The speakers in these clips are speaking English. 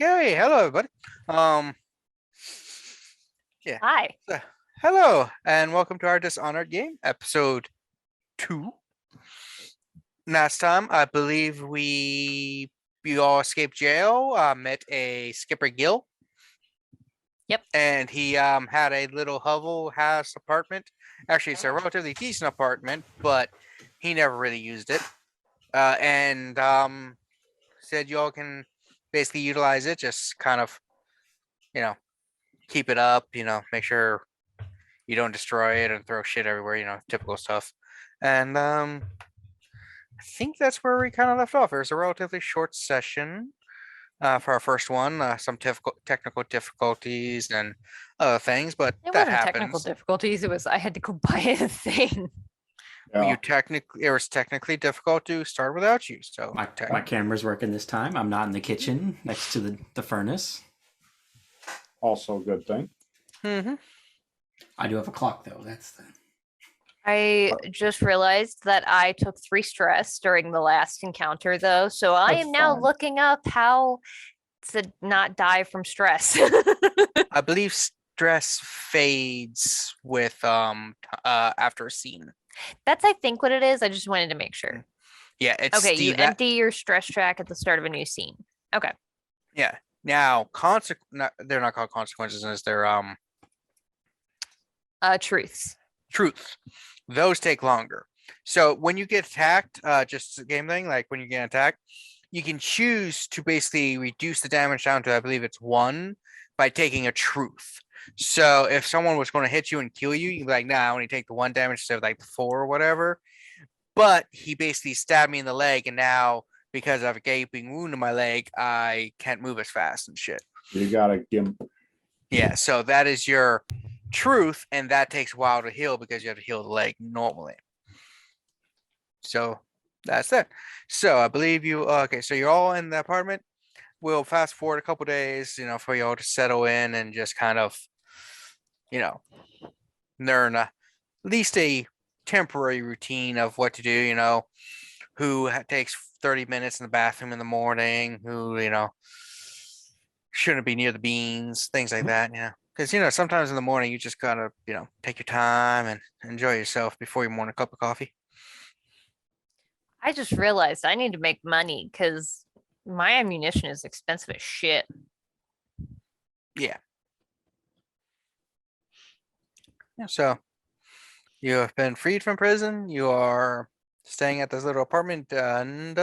Okay, hello everybody. Um, yeah. Hi. So, hello and welcome to our Dishonored game, episode 2. Last time, I believe we all escaped jail, met a Skipper Gill, Yep. and he had a little hovel house apartment. Actually, it's a relatively decent apartment, but he never really used it. And said you all can basically utilize it, just kind of, you know, keep it up, make sure you don't destroy it and throw shit everywhere, typical stuff. And I think that's where we kind of left off. It was a relatively short session for our first one. Some technical difficulties and other things, but It that wasn't technical happens. difficulties. It was I had to go buy a thing. You technically, it was technically difficult to start without you. So My camera's working this time. I'm not in the kitchen next to the furnace. Also a good thing. Mm-hmm. I do have a clock though. That's the I just realized that I took 3 stress during the last encounter, though. So I That's am now fine. looking up how to not die from stress. I believe stress fades with after a scene. That's, I think, what it is. I just wanted to make sure. Yeah, it's Okay, you that. empty your stress track at the start of a new scene. Okay. Yeah. Now, they're not called consequences, they're Truths. truths. Those take longer. So when you get attacked, just a game thing, like when you get attacked, you can choose to basically reduce the damage down to, I believe it's 1 by taking a truth. So if someone was going to hit you and kill you, you'd be like, nah, I only take the 1 damage instead of like the 4 or whatever. But he basically stabbed me in the leg, and now because I have a gaping wound in my leg, I can't move as fast and shit. You got a gimp. Yeah, so that is your truth, and that takes a while to heal because you have to heal the leg normally. So that's it. So I believe you. Okay, so you're all in the apartment. We'll fast forward a couple days, for you all to settle in and just kind of, learn at least a temporary routine of what to do. Who takes 30 minutes in the bathroom in the morning, who, shouldn't be near the beans, things like that, because, sometimes in the morning you just gotta, take your time and enjoy yourself before your morning cup of coffee. I just realized I need to make money because my ammunition is expensive as shit. Yeah. So you have been freed from prison. You are staying at this little apartment, and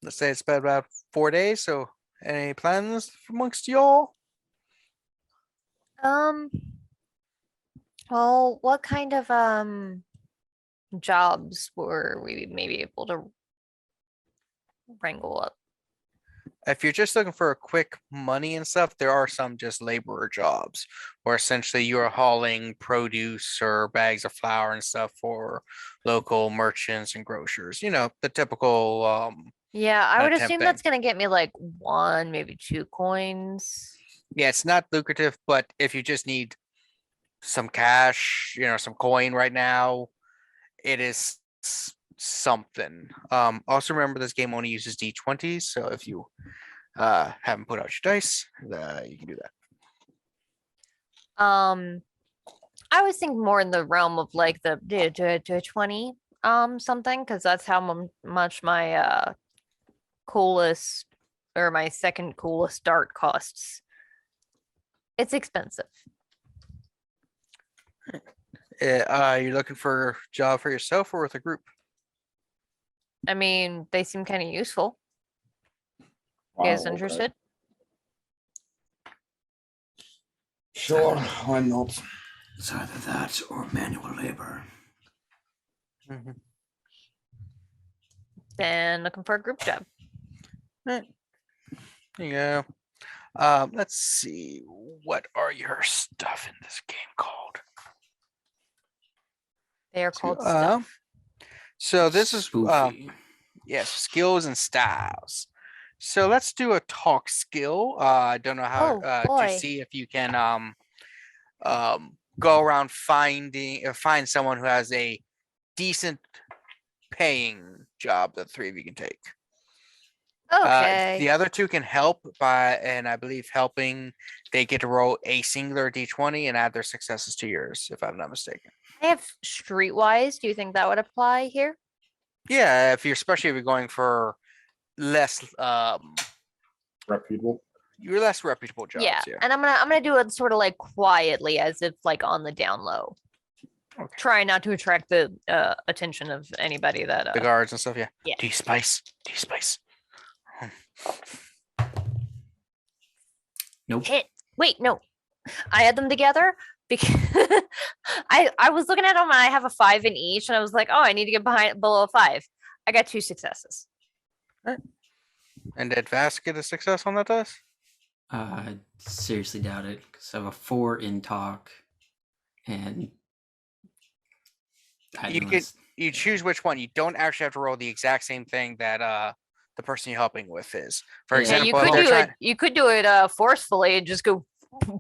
let's say it's been about 4 days. So any plans amongst y'all? Um, well, what kind of jobs were we maybe able to wrangle up? If you're just looking for a quick money and stuff, there are some just laborer jobs where essentially you are hauling produce or bags of flour and stuff for local merchants and grocers. The typical Yeah, I would temp assume thing. that's gonna get me like 1, maybe 2 coins. Yeah, it's not lucrative, but if you just need some cash, some coin right now, it is something. Also remember this game only uses D20s, so if you haven't put out your dice, you can do that. I was thinking more in the realm of like the 20 something, because that's how much my coolest or my second coolest dart costs. It's expensive. You're looking for a job for yourself or with a group? I mean, they seem kind of useful. You guys Wow, interested? Sure, why not? it's either that or manual labor. Mm-hmm. Then looking for a group job. There you go. Let's see. What are your stuff in this game called? They are called stuff. So this is Spoofy. yes, skills and styles. So let's do a talk skill. I don't know how to boy. see if you can go around find someone who has a decent paying job that 3 of you can take. Okay. The other two can help and I believe helping, they get to roll a singular d20 and add their successes to yours, if I'm not mistaken. I have streetwise. Do you think that would apply here? Yeah, especially if you're going for less Reputable. your less reputable jobs. Yeah. Yeah. And I'm gonna do it sort of like quietly, as if like on the down low. Okay. Try not to attract the attention of anybody that The guards and stuff. Yeah. Yeah. Do you spice? Nope. hit. Wait, no. I had them together because I was looking at them and I have a 5 in each, and I was like, oh, I need to get below a 5. I got 2 successes. And did Vask get a success on that dice? Seriously doubt it, because I have a 4 in talk, and You choose which one. You don't actually have to roll the exact same thing that the person you're helping with is. For Yeah, example, you if could they're do trying- it. You could do it forcefully and just go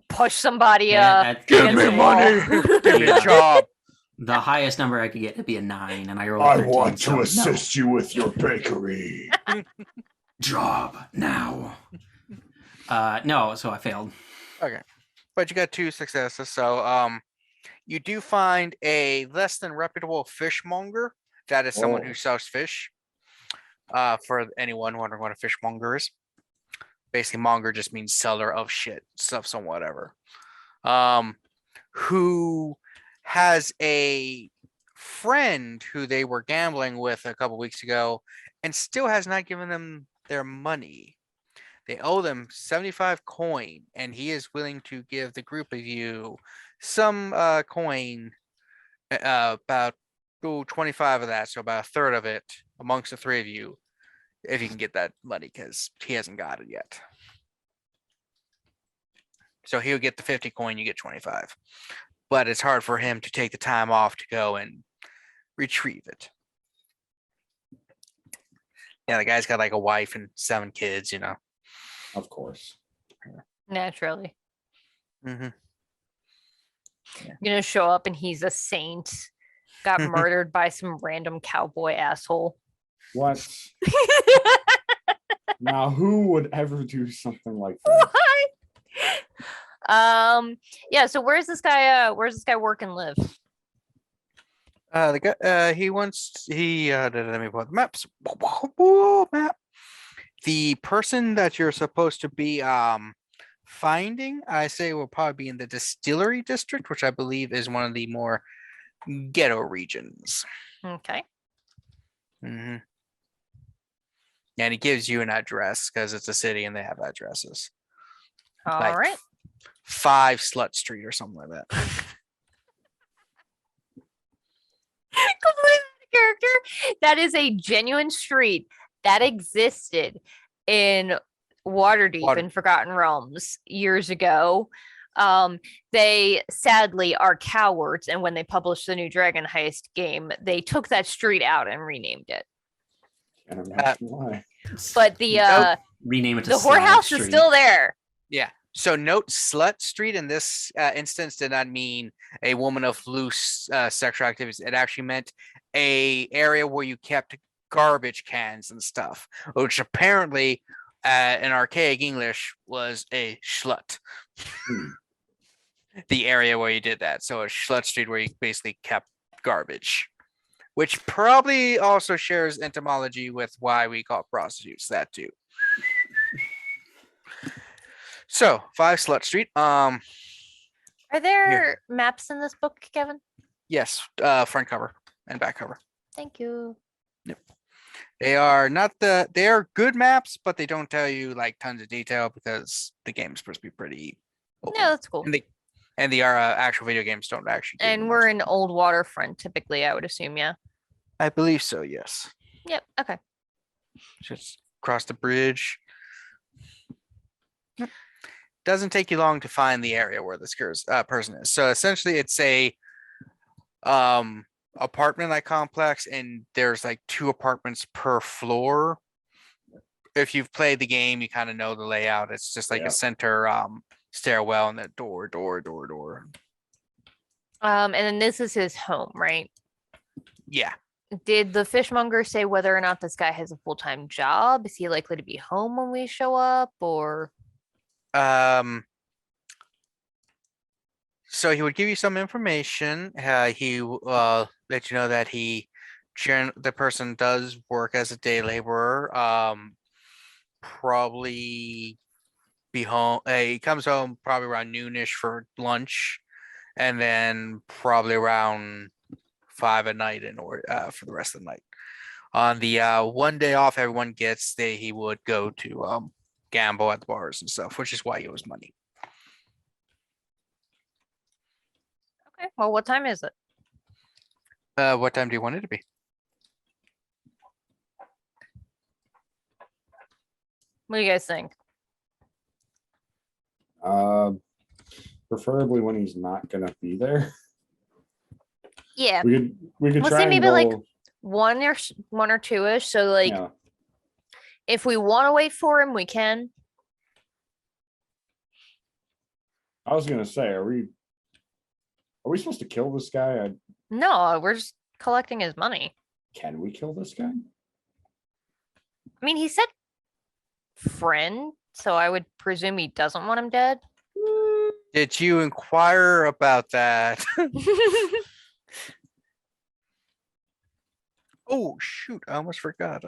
push somebody. Yeah, Give against me the wall. money. Give me Yeah. a job. the highest number I could get would be a 9, and I rolled a I 13, want so to no. assist you with your bakery. Job now. No, so I failed. But you got 2 successes. So you do find a less than reputable fishmonger. That is someone who Oh. sells fish. For anyone wondering what a fishmonger is. Basically, monger just means seller of shit, stuff, some whatever. Who has a friend who they were gambling with a couple weeks ago and still has not given them their money. They owe them 75 coin, and he is willing to give the group of you some coin, about 25 of that, so about a third of it amongst the 3 of you, if you can get that money, because he hasn't got it yet. So he'll get the 50 coin, you get 25. But it's hard for him to take the time off to go and retrieve it. Yeah, the guy's got like a wife and 7 kids, you know. Of course. Naturally. Mm-hmm. You're gonna show up and he's a saint. Got murdered by some random cowboy asshole. What? Now, who would ever do something like that? Yeah, so where's this guy work and live? The guy, let me pull up the maps. Map. The person that you're supposed to be finding, I say, will probably be in the distillery district, which I believe is one of the more ghetto regions. Okay. Mm-hmm. And he gives you an address because it's a city and they have addresses. All Like right. 5 Slut Street or something like that. Completely out of character. That is a genuine street that existed in Waterdeep in Forgotten Realms years ago. They sadly are cowards, and when they published the new Dragon Heist game, they took that street out and renamed it. Can't imagine why. But the Nope. Rename it to the Slide whorehouse is Street. still there. Yeah. So note Slut Street in this instance did not mean a woman of loose sexual activities. It actually meant a area where you kept garbage cans and stuff, which apparently in archaic English was a schlut. Hmm. The area where you did that. So a Schlut Street where you basically kept garbage, which probably also shares etymology with why we call prostitutes that too. So 5 Slut Street. Are there maps in this book, Kevin? Yes, front cover and back cover. Thank you. They are they are good maps, but they don't tell you like tons of detail because the game's supposed to be pretty open. Yeah, that's cool. And the actual video games don't actually. give you And much. we're in Old Waterfront typically, I would assume, yeah. I believe so. Yes. Yep. Okay. Just cross the bridge. Doesn't take you long to find the area where this person is. So essentially, it's a apartment like complex, and there's like 2 apartments per floor. If you've played the game, you kind of know the layout. It's just like Yeah. a center stairwell and then door. And then this is his home, right? Yeah. did the fishmonger say whether or not this guy has a full-time job? Is he likely to be home when we show up, or So he would give you some information. He let you know that the person does work as a day laborer. Probably be home. He comes home probably around noonish for lunch, and then probably around 5 at night or for the rest of the night. On the one day off everyone gets, he would go to gamble at the bars and stuff, which is why he owes money. okay? Well, what time is it? What time do you want it to be? What do you guys think? Preferably when he's not gonna be there. Yeah, We could Let's try say and maybe, like, go- 1 or 2ish. So like, yeah. if we want to wait for him, we can. I was gonna say, are we supposed to kill this guy? No, we're just collecting his money. Can we kill this guy? I mean, he said friend, so I would presume he doesn't want him dead. Did you inquire about that? Oh shoot! I almost forgot.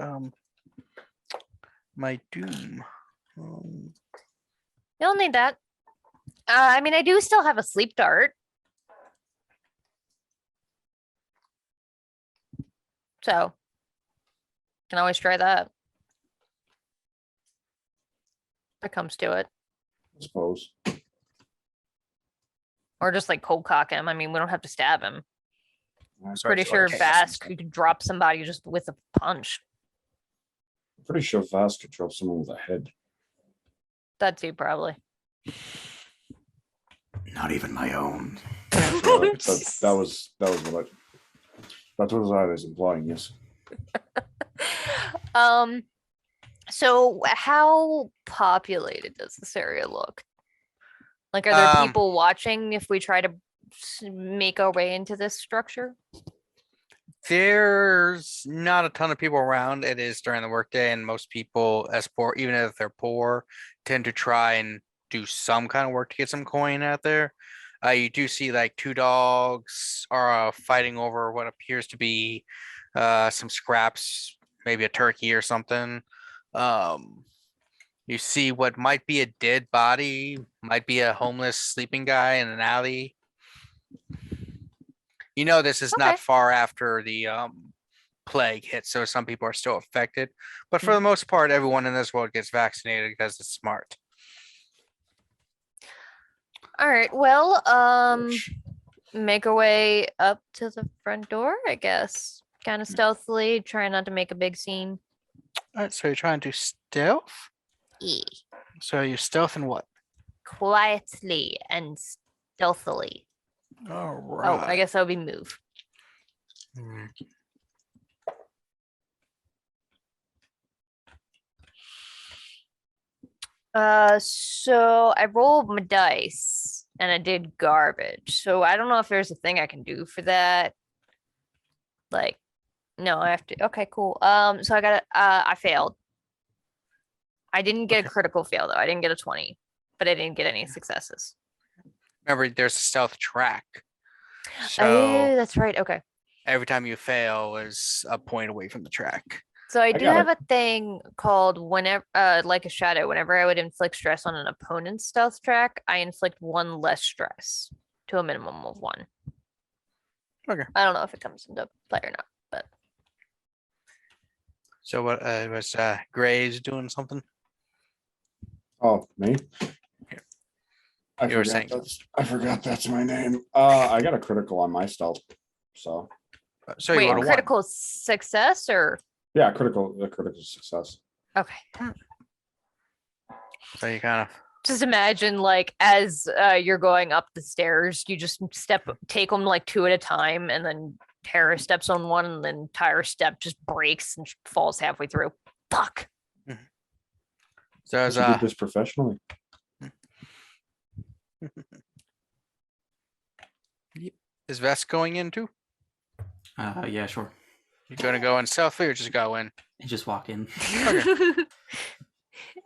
My doom. You'll need that. I mean, I do still have a sleep dart. So, can always try that. If it comes to it. I suppose. Or just like cold cock him. I mean, we don't have to stab him. Sorry, Pretty sorry, sure okay. Vask could drop somebody just with a punch. I'm pretty sure Vask could drop someone with a head. That too, probably. Not even my own. That was what that's what I was implying. Yes. So how populated does this area look? Like, are there people watching if we try to make our way into this structure? There's not a ton of people around. It is during the workday, and most people, as poor, even if they're poor, tend to try and do some kind of work to get some coin out there. You do see like 2 dogs are fighting over what appears to be some scraps, maybe a turkey or something. You see what might be a dead body, might be a homeless sleeping guy in an alley. You know, this is Okay. not far after the plague hit, so some people are still affected. But for the most part, everyone in this world gets vaccinated because it's smart. All right. Well, Which- make our way up to the front door, I guess. Kind of stealthily, trying not to make a big scene. All right, so you're trying to stealth? E. So you're stealthing what? Quietly and stealthily. All Oh, right. I guess that would be move. Hmm. So I rolled my dice and I did garbage. So I don't know if there's a thing I can do for that. Like, no, I have to. Okay, cool. So I got I failed. I didn't get a Okay. critical fail though. I didn't get a 20, but I didn't get any successes. Remember, there's a stealth track. Oh, So that's right. Okay. every time you fail is a point away from the track. So I do got it. have a thing called whenever, like a shadow. Whenever I would inflict stress on an opponent's stealth track, I inflict 1 less stress to a minimum of 1. Okay. I don't know if it comes into play or not, but So what was Gray's doing something? Oh, me? I You were forgot saying I forgot that's my name. I got a critical on my stealth. So So you wait, would have won. critical success or yeah, critical success. okay. So you kind of Just imagine like as you're going up the stairs, you just take them like 2 at a time, and then Terra steps on one, and then entire step just breaks and falls halfway through. Fuck. so I as did this professionally. is Vest going in too? Yeah, sure. You gonna go in stealthily or just go in? And just walk in.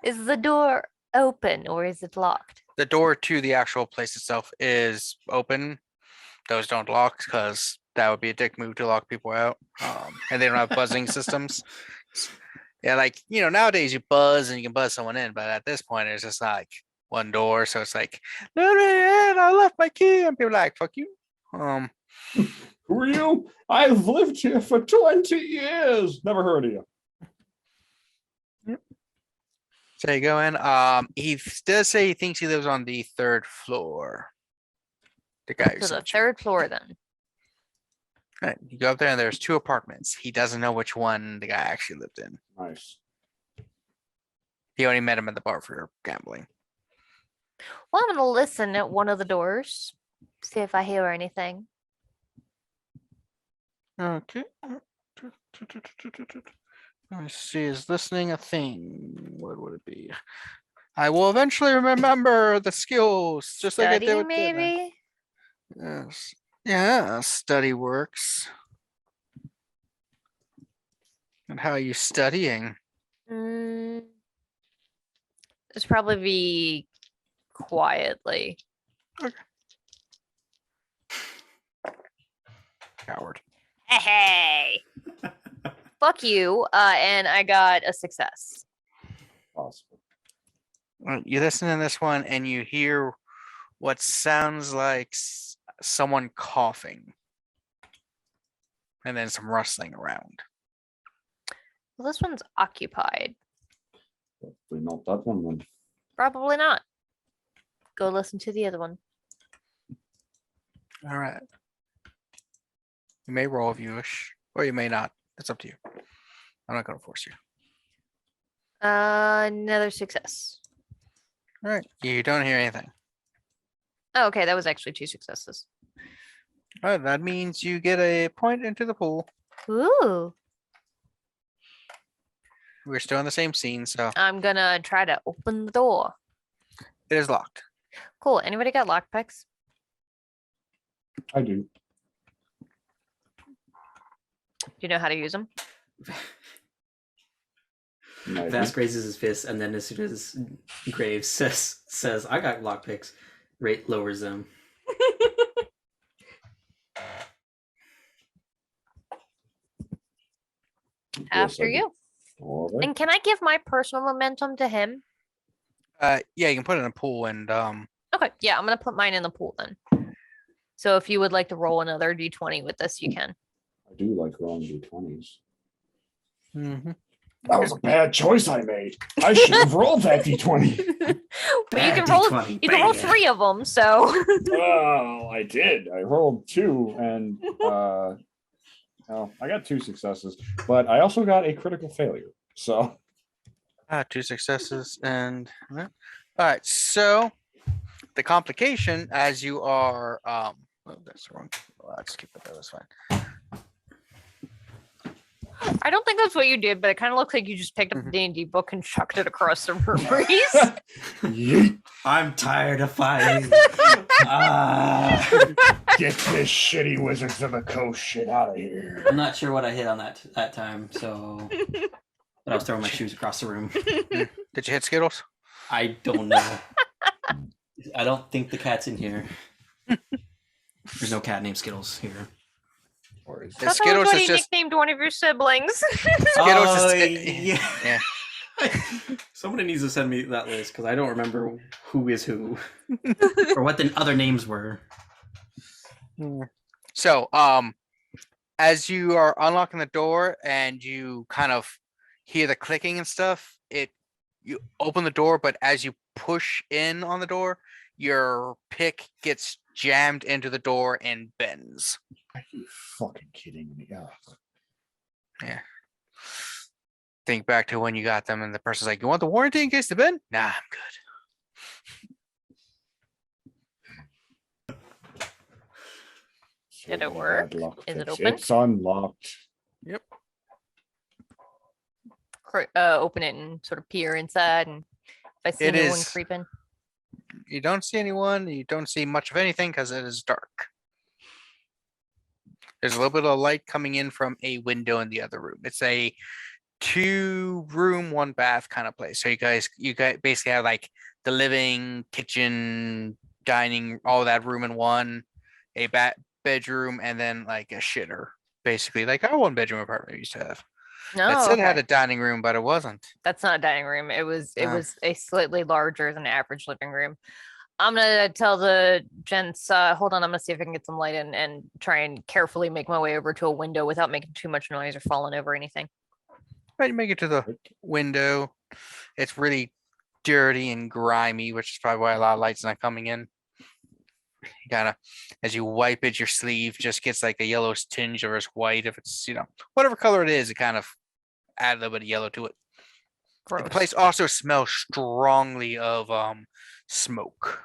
Is the door open or is it locked? The door to the actual place itself is open. Those don't lock because that would be a dick move to lock people out. And they don't have buzzing systems. Yeah, like nowadays you buzz and you can buzz someone in, but at this point it's just like one door, so it's like, let me in, I left my key, and people are like, fuck you. Who are you? I've lived here for 20 years. Never heard of you. So you go in. He does say he thinks he lives on the 3rd floor. The guy who So the sent you. 3rd floor then. Right, you go up there and there's 2 apartments. He doesn't know which one the guy actually lived in. Nice. He only met him at the bar for gambling. Well, I'm gonna listen at one of the doors, see if I hear anything. Okay. Let me see, is listening a thing? What would it be? I will eventually remember the skills, just like I did Study, with the other. maybe? Yes. Yeah, study works. And how are you studying? Mm, it's probably be quietly. Coward. Hey! Fuck you. And I got a success. Possible. You listen to this one and you hear what sounds like someone coughing. And then some rustling around. Well, this one's occupied. Hopefully not that one then. Probably not. Go listen to the other one. All right. You may roll if you wish, or you may not. It's up to you. I'm not going to force you. Another success. All right. You don't hear anything. Oh, okay, that was actually 2 successes. All right. That means you get a point into the pool. Ooh. We're still in the same scene, so I'm gonna try to open the door. it is locked. Cool. Anybody got lockpicks? I do. Do you know how to use them? Maybe. Vask raises his fist, and then as soon as Graves says I got lockpicks, Rate lowers them. After I do. you. All right. And can I give my personal momentum to him? Yeah, you can put it in a pool and Okay, yeah, I'm gonna put mine in the pool then. So if you would like to roll another d20 with this, you can. I do like rolling d20s. mhm. That was a bad choice I made. I should have rolled that d20. But you Bad can roll. D20, You can roll bad. 3 of them. So Oh, I did. I rolled 2 and no, I got 2 successes, but I also got a critical failure. So 2 successes and all right. So the complication, as you are, oh, that's wrong. Well, I'll just keep it there. That's fine. I don't think that's what you did, but it kind of looks like you just picked up a D&D book and chucked it across the room, Reese. yeet, I'm tired of fighting. get this shitty Wizards of the Coast shit out of here. I'm not sure what I hit on that time, so but I was throwing my shoes across the room. Did you hit Skittles? I don't know. I don't think the cat's in here. There's no cat named Skittles here. Or is I thought that was Skittles what is he just nicknamed one of your siblings. Skittles is yeah. yeah. Somebody needs to send me that list because I don't remember who is who or what the other names were. So, as you are unlocking the door and you kind of hear the clicking and stuff, you open the door, but as you push in on the door, your pick gets jammed into the door and bends. Are you fucking kidding me? Ugh. Yeah. Think back to when you got them and the person's like, "You want the warranty in case they bend?" Nah, I'm good. Did it So work? bad luck, Is it Fitz. open? It's unlocked. Yep. Open it and sort of peer inside, and if I see It anyone is. creeping. You don't see anyone. You don't see much of anything because it is dark. There's a little bit of light coming in from a window in the other room. It's a 2-room, 1-bath kind of place. So you guys basically have like the living, kitchen, dining, all that room in one, a bedroom, and then like a shitter. Basically, like our 1-bedroom apartment we used to have. No, That said it had okay. a dining room, but it wasn't. That's not a dining room. It Oh. was a slightly larger than average living room. I'm gonna tell the gents, hold on, I'm gonna see if I can get some light in and try and carefully make my way over to a window without making too much noise or falling over anything. Right, you make it to the window. It's really dirty and grimy, which is probably why a lot of light's not coming in. You gotta, as you wipe it, your sleeve just gets like a yellow tinge or it's white. If it's, whatever color it is, it kind of add a little bit of yellow to it. Gross. The place also smells strongly of smoke.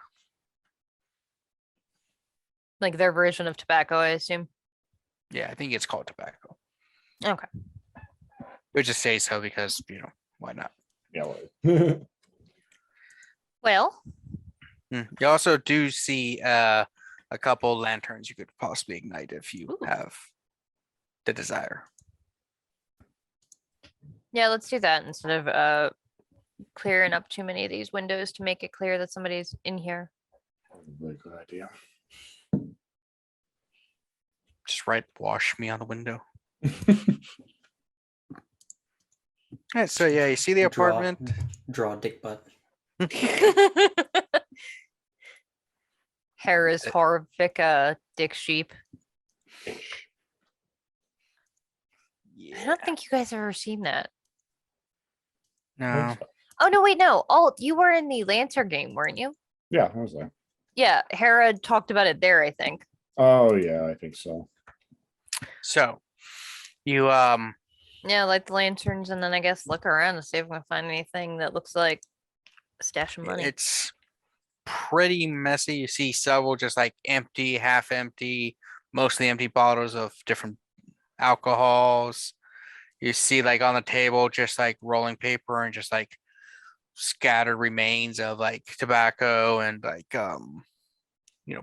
Like their version of tobacco, I assume. Yeah, I think it's called tobacco. Okay. We just say so because, why not? Yeah. Well. Well, You also do see a couple lanterns you could possibly ignite if you Ooh. have the desire. yeah, let's do that instead of clearing up too many of these windows to make it clear that somebody's in here. Really good idea. Just write "wash me" on the window. Alright, so yeah, you see the apartment. Draw a dick butt. Hera's horrific dick sheep. I don't think you guys have ever seen that. No. Oh no, wait, no. Oh, you were in the Lancer game, weren't you? Yeah, I was there. Yeah, Hera talked about it there, I think. Oh yeah, I think so. So you Yeah, like the lanterns, and then I guess look around to see if we can find anything that looks like a stash of money. it's pretty messy. You see several just like empty, half empty, mostly empty bottles of different alcohols. You see like on the table just like rolling paper and just like scattered remains of like tobacco and like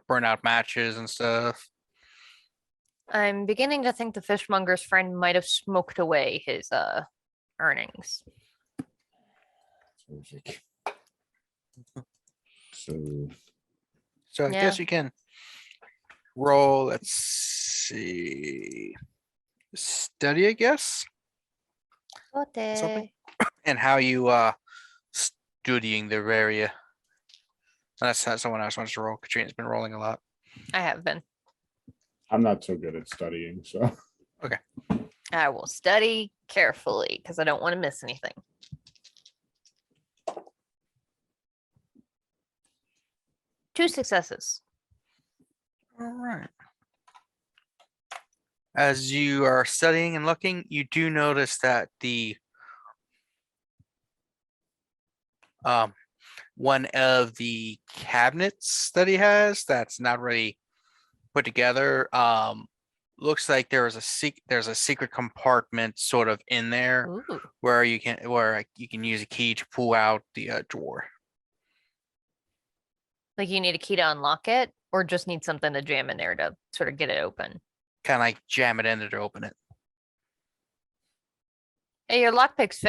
burnt out matches and stuff. I'm beginning to think the fishmonger's friend might have smoked away his earnings. Terrific. So So I Yeah. guess you can roll, let's see, study, I guess, something. And how you studying the area. That's not someone else wants to roll. Katrina's been rolling a lot. I have been. I'm not so good at studying, so I will study carefully because I don't want to miss anything. Two successes. All right. As you are studying and looking, you do notice that the one of the cabinets that he has that's not really put together looks like there's a secret compartment sort of in there Ooh. where you can use a key to pull out the drawer. Like you need a key to unlock it, or just need something to jam in there to sort of get it open. Kind of like jam it in there to open it. Hey, your lockpick's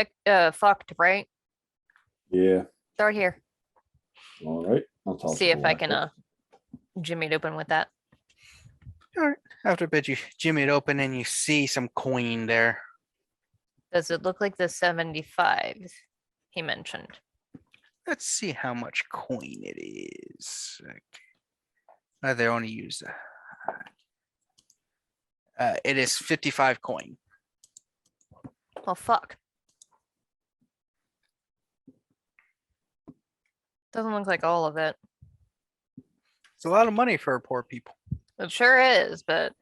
fucked, right? yeah. Throw it here. All right. I'll talk See to if the I can laptop. jimmy it open with that. All right. After a bit, you jimmy it open and you see some coin there. Does it look like the 75 he mentioned? Let's see how much coin it is. Okay. They only use it is 55 coin. Well, fuck. Doesn't look like all of it. It's a lot of money for poor people. It sure is, but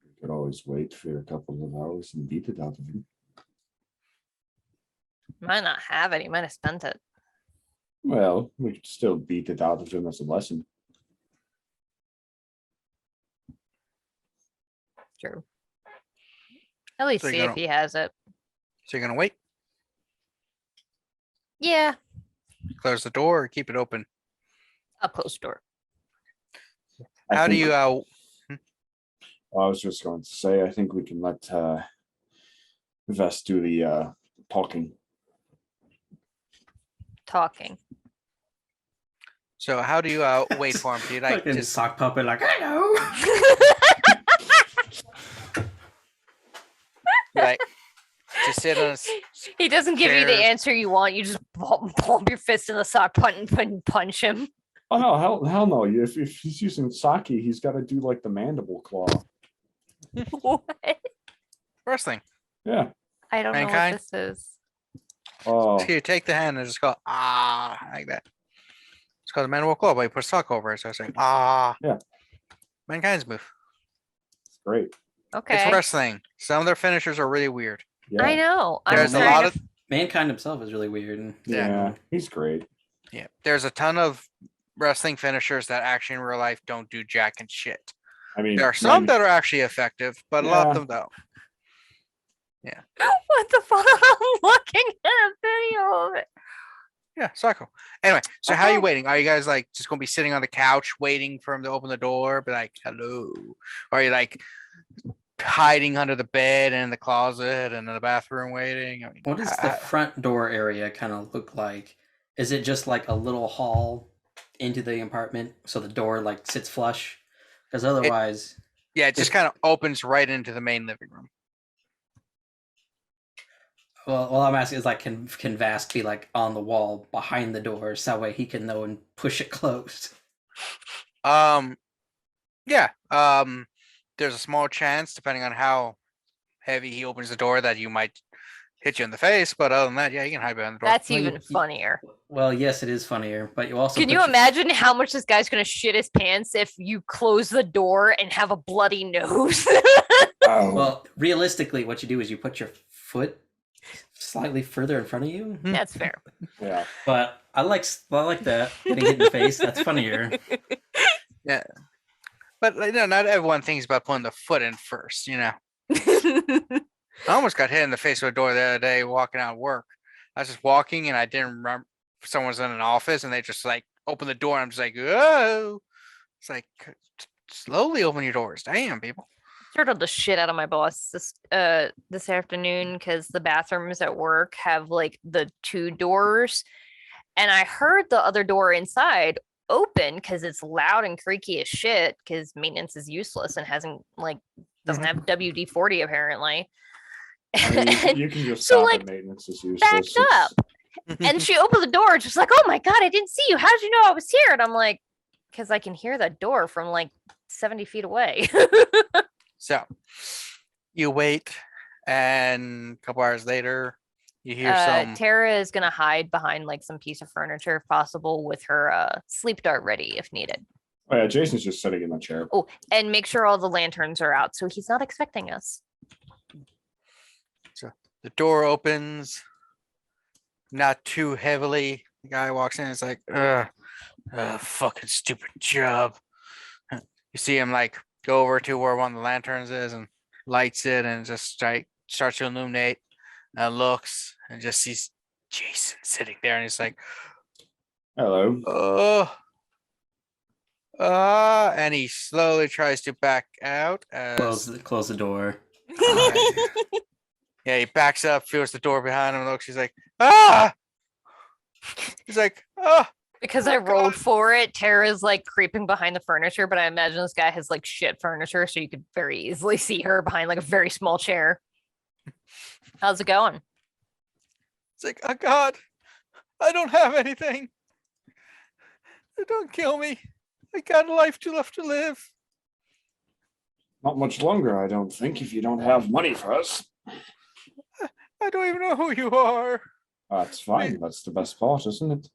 You could always wait for a couple of hours and beat it out of him. might not have it. He might have spent it. Well, we could still beat it out of him as a lesson. True. At least So you're see if gonna- he has it. So you're gonna wait, Yeah, close the door, or keep it open. a post door. I How do think you Well, I was just going to say, I think we can let Vest do the talking. Talking. So how do you wait for him? Do you like Fucking just sock puppet, like I know. like just sit on? He doesn't give you the chairs. answer you want. You just bump your fist in the sock and punch him. Oh no, hell no! If he's using Saki, he's got to do like the mandible claw. What? Wrestling? Yeah. I don't know Mankind? what this is. Oh, Here, take the hand and just go like that. It's called a mandible claw, but you put a sock over it, so it's like Yeah. Mankind's move. it's great. Okay. It's wrestling. Some of their finishers are really weird. Yeah. I know. I'm There's a trying lot to of Mankind himself is really weird. And Yeah, he's great. yeah. There's a ton of wrestling finishers that actually in real life don't do jack and shit. I mean, There are some when- that are actually effective, but a lot Yeah. of them don't. What the fuck? I'm looking at a video of it. Yeah, psycho. Anyway, so how are you Okay. waiting? Are you guys like just gonna be sitting on the couch waiting for him to open the door? Be like, hello. Or are you like hiding under the bed and in the closet and in the bathroom waiting? I mean, what does the front door area kind of look like? Is it just like a little hall into the apartment, so the door like sits flush? Because otherwise, yeah, it just kind of opens right into the main living room. well, I'm asking is like, can Vask be like on the wall behind the door, so that way he can know and push it closed? Yeah. There's a small chance, depending on how heavy he opens the door, that you might hit you in the face. But other than that, yeah, you can hide behind the door. That's Well, even funnier. Well, yes, it is funnier, but you also Can put you your- imagine how much this guy's gonna shit his pants if you close the door and have a bloody nose? Oh, Well, realistically, what you do is you put your foot slightly further in front of you. That's fair. yeah. But I like that getting hit in the face. That's funnier. But like, no, not everyone thinks about putting the foot in first. You know, I almost got hit in the face with a door the other day walking out of work. I was just walking and I didn't remember someone was in an office and they just like opened the door and I'm just like, oh, it's like slowly open your doors. Damn, people. Startled the shit out of my boss this afternoon because the bathrooms at work have like the two doors, and I heard the other door inside open because it's loud and creaky as shit because maintenance is useless and doesn't have WD-40 apparently. I mean, And you can just so, stop like, at maintenance is useless. backed up. And she opened the door, just like, oh my god, I didn't see you. How did you know I was here? And I'm like, because I can hear that door from like 70 feet away. So you wait, and a couple hours later, you hear some. Terra is gonna hide behind like some piece of furniture, if possible, with her sleep dart ready if needed. Oh yeah, Jason's just sitting in the chair. Oh, and make sure all the lanterns are out so he's not expecting us. The door opens, not too heavily. The guy walks in. It's like, fucking stupid job. You see him like go over to where one of the lanterns is and lights it and just like starts to illuminate and looks and just sees Jason sitting there and he's like, Hello. and he slowly tries to back out as Close the door. yeah, he backs up, feels the door behind him, looks, he's like, ah! He's like, oh, Because Oh, I rolled God. for it, Terra's like creeping behind the furniture, but I imagine this guy has like shit furniture, so you could very easily see her behind like a very small chair. How's it going? it's like, oh God, I don't have anything. Don't kill me. I got a life left to live. Not much longer, I don't think, if you don't have money for us. I don't even know who you are. That's fine. That's the best part, isn't it?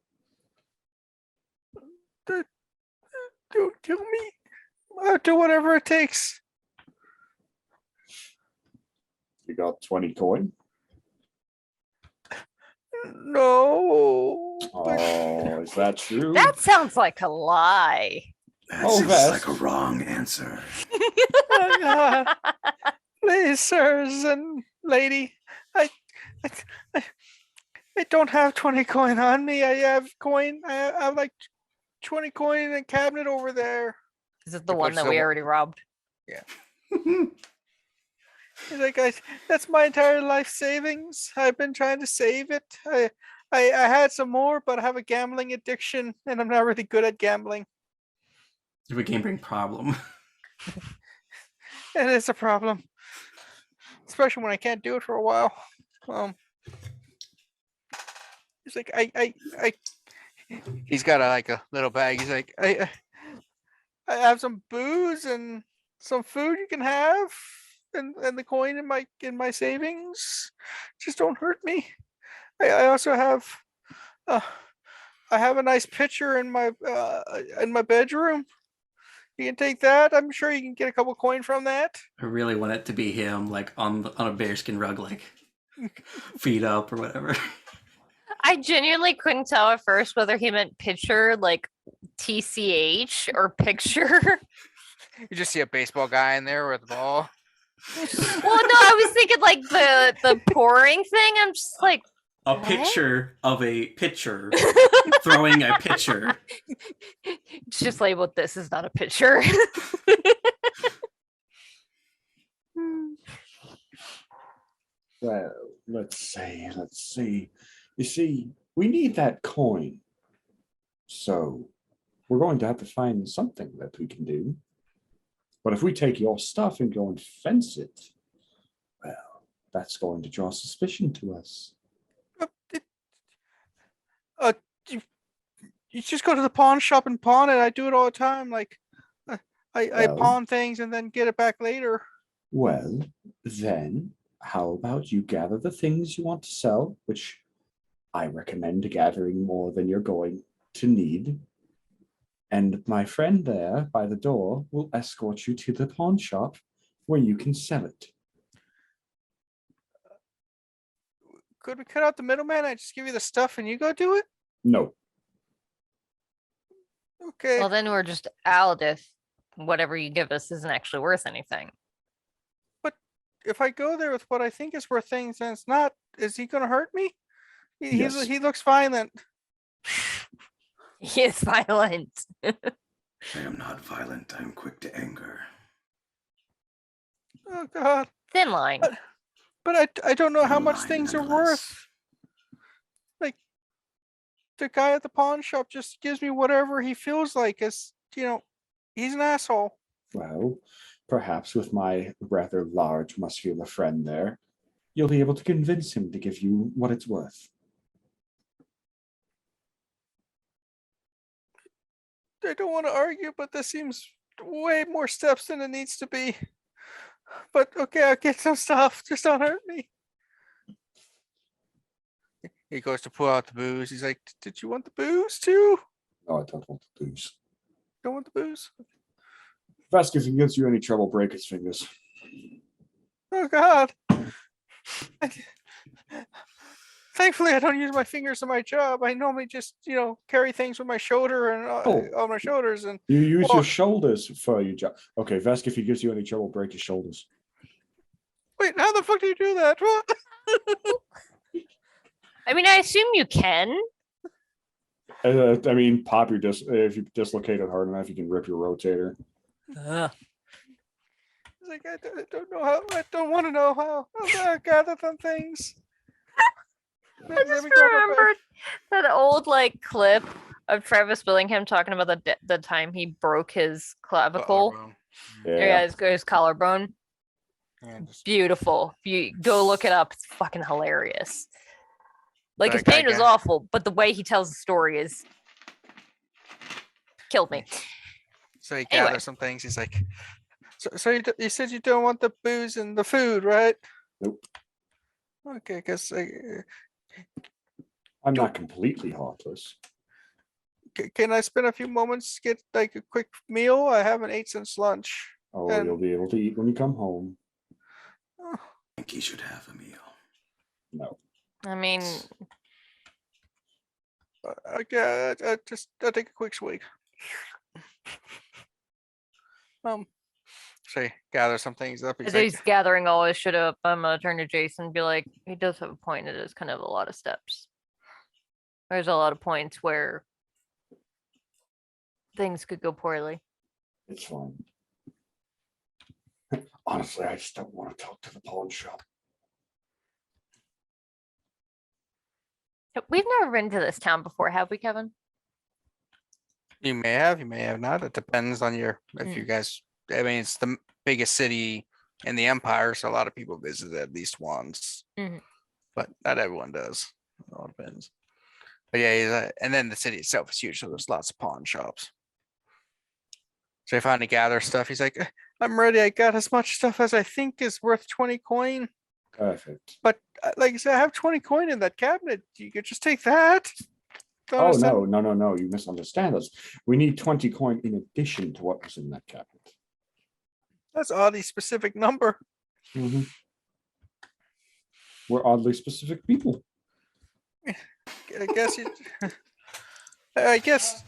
Don't kill me. I'll do whatever it takes. You got 20 coin. No. but- Oh, is that true? That sounds like a lie. That Oh, seems Vest. like a wrong answer. Oh, God. Please, sirs and lady, I don't have 20 coin on me. I have coin. I have like 20 coin in a cabinet over there. Is it the He one puts that the we wa- already robbed? He's like, that's my entire life savings. I've been trying to save it. I had some more, but I have a gambling addiction, and I'm not really good at gambling. You have a gambling problem. It is a problem, especially when I can't do it for a while. He's like, he's got a little bag. He's like, I have some booze and some food you can have, and the coin in my savings. Just don't hurt me. I also have, I have a nice picture in my bedroom. You can take that. I'm sure you can get a couple coin from that. I really want it to be him, like on a bearskin rug, like feet up or whatever. I genuinely couldn't tell at first whether he meant picture like TCH or picture. You just see a baseball guy in there with a ball. Well, no, I was thinking like the pouring thing. I'm just like A what? picture of a pitcher throwing a pitcher. It's just labeled this is not a picture. Well, let's see. You see, we need that coin. So we're going to have to find something that we can do. But if we take your stuff and go and fence it, well, that's going to draw suspicion to us. You just go to the pawn shop and pawn it. I do it all the time. Like, I Well- pawn things and then get it back later. Well, then, how about you gather the things you want to sell, which I recommend gathering more than you're going to need. And my friend there by the door will escort you to the pawn shop where you can sell it. Could we cut out the middleman? I just give you the stuff and you go do it? No, Okay. Well, then we're just out if whatever you give us isn't actually worth anything. If I go there with what I think is worth things and it's not, is he gonna hurt me? Yes. He looks violent. He is violent. I am not violent. I am quick to anger. Oh God. Thin line. But I don't know how Thin much line, things are nonetheless. worth. Like, the guy at the pawn shop just gives me whatever he feels like, as he's an asshole. well, perhaps with my rather large muscular friend there, you'll be able to convince him to give you what it's worth. I don't want to argue, but this seems way more steps than it needs to be. But okay, I'll get some stuff. Just don't hurt me. He goes to pull out the booze. He's like, "Did you want the booze too? No, I don't want to lose. Don't want the booze? Vask, if he gives you any trouble, break his fingers. Oh God." Thankfully, I don't use my fingers in my job. I normally just, carry things with my shoulder and on my shoulders. And You use Well- your shoulders for your job. Okay, Vask, if he gives you any trouble, break his shoulders. wait, how the fuck do you do that? What? I mean, I assume you can. I mean, pop your if you dislocate it hard enough, you can rip your rotator. It's like I don't know how. I don't want to know how. I gather some things. I just remembered that old like clip of Travis Willingham talking about the time he broke his clavicle. Yeah, his collarbone. Beautiful. You go look it up. It's fucking hilarious. Like his That guy pain was got- awful, but the way he tells the story is killed me. So he Anyway. gathers some things. He's like, so you said you don't want the booze and the food, right? Nope. Okay, because I'm not completely heartless. can I spend a few moments to get like a quick meal? I haven't ate since lunch. Oh, And- you'll be able to eat when you come home. I think he should have a meal. No. I mean, Okay, I'll take a quick swig. So he gathers some things up. He's as like, he's gathering all his shit up, I'm gonna turn to Jason and be like, he does have a point. It is kind of a lot of steps. There's a lot of points where things could go poorly. It's fine. Honestly, I just don't want to talk to the pawn shop. We've never been to this town before, have we, Kevin? You may have not. It depends on your if you guys. I mean, it's the biggest city in the empire, so a lot of people visit it at least once. Mhm. But not everyone does. It all depends. But yeah, and then the city itself is huge, so there's lots of pawn shops. So he finally gathers stuff. He's like, "I'm ready. I got as much stuff as I think is worth 20 coin. Perfect. But like I said, I have 20 coin in that cabinet. You could just take that." Don't Oh, understand- no. You misunderstand us. We need 20 coin in addition to what was in that cabinet. That's oddly specific number. Mhm. We're oddly specific people. I guess you. I guess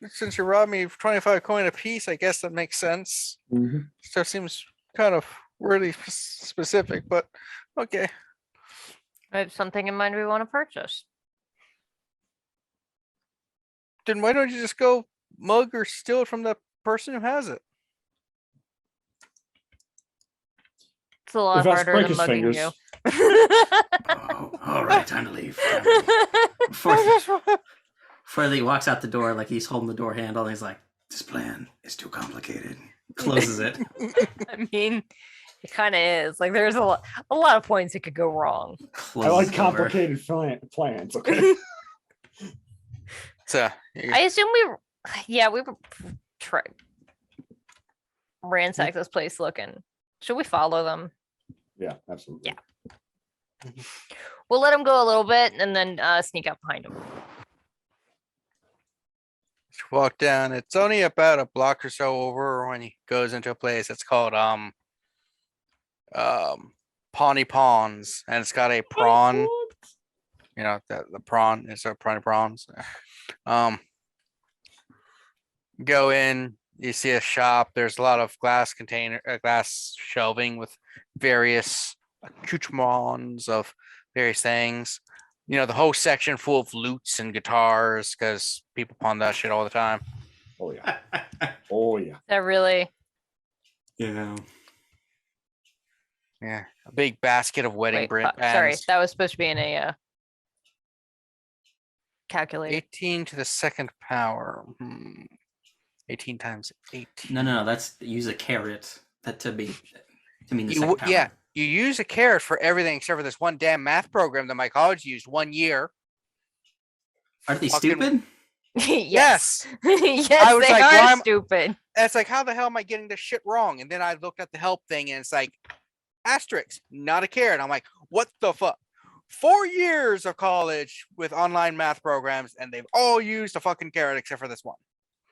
since you robbed me of 25 coin a piece, I guess that makes sense. Mhm. So it seems kind of really specific, but okay. I have something in mind we want to purchase. Then why don't you just go mug or steal it from the person who has it? It's a lot If that's harder break than his mugging fingers. you. Oh, all right, time to leave. Time to leave. Before he walks out the door, like he's holding the door handle, and he's like, This plan is too complicated. closes it. I mean, it kind of is. Like, there's a lot of points it could go wrong. I Closes like the door. complicated plans. Okay. So I assume we were try ransack this place looking. Should we follow them? Yeah, absolutely. Yeah. We'll let them go a little bit and then sneak up behind them. walk down. It's only about a block or so over when he goes into a place that's called Pawnee Pawns, and it's got a prawn. You know, the prawn is a prawn prawns. Go in, you see a shop. There's a lot of glass shelving with various accoutrements of various things. You know, the whole section full of lutes and guitars because people pawn that shit all the time. Oh yeah. Oh yeah. That really. Yeah. Yeah, a big basket of wedding Wait, sorry, bands. that was supposed to be in a calculator. 18 to the second power. 18 times 8. No. That's use a carrot. That to mean the You, second power. yeah, you use a carrot for everything except for this one damn math program that my college used 1 year. Are they fucking- stupid? Yes. Yes, I was they like, why are am- stupid. And it's like, how the hell am I getting this shit wrong? And then I looked at the help thing and it's like, asterisk, not a carrot. I'm like, what the fuck? 4 years of college with online math programs, and they've all used a fucking carrot except for this one.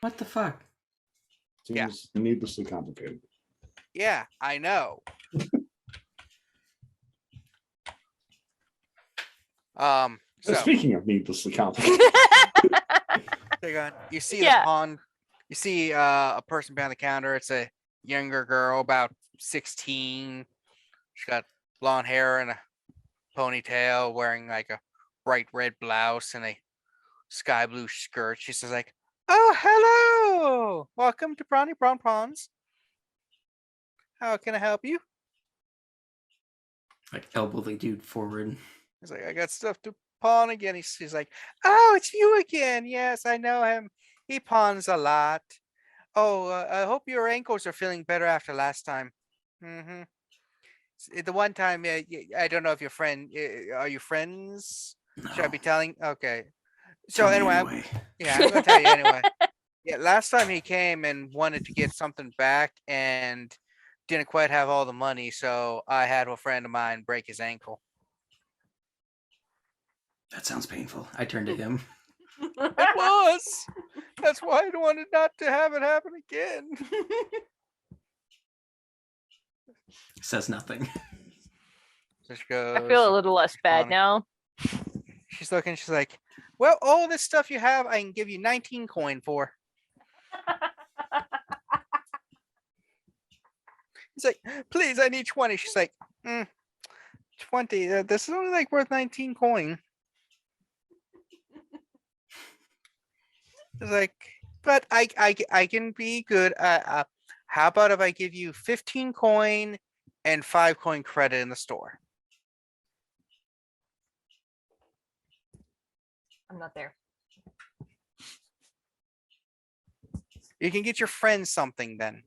What the fuck? Yeah. Seems needlessly complicated. Yeah, I know. So Speaking of needlessly complicated, hang on. You see Yeah. the pond. You see a person behind the counter. It's a younger girl, about 16. She's got blonde hair and a ponytail, wearing like a bright red blouse and a sky blue skirt. She says like, "Oh, hello! Welcome to Brawny Brown Prawns. How can I help you?" Like elbow the dude forward. He's like, "I got stuff to pawn again." He's like, "Oh, it's you again. Yes, I know him. He pawns a lot. Oh, I hope your ankles are feeling better after last time." Mm-hmm. The one time, I don't know if your friend, are you friends? No. Should I be telling? Okay. So Tell me anyway, anyway. yeah, I'm gonna tell you anyway. Yeah, last time he came and wanted to get something back and didn't quite have all the money, so I had a friend of mine break his ankle. That sounds painful. I turned to him. It was. That's why I wanted not to have it happen again. Says nothing. So she goes, I feel a little less bad funny. now. She's looking, she's like, "Well, all this stuff you have, I can give you 19 coin for." He's like, "Please, I need 20. She's like, 20. This is only like worth 19 coin. It's like, but I can be good. How about if I give you 15 coin and 5 coin credit in the store? I'm not there. You can get your friends something then.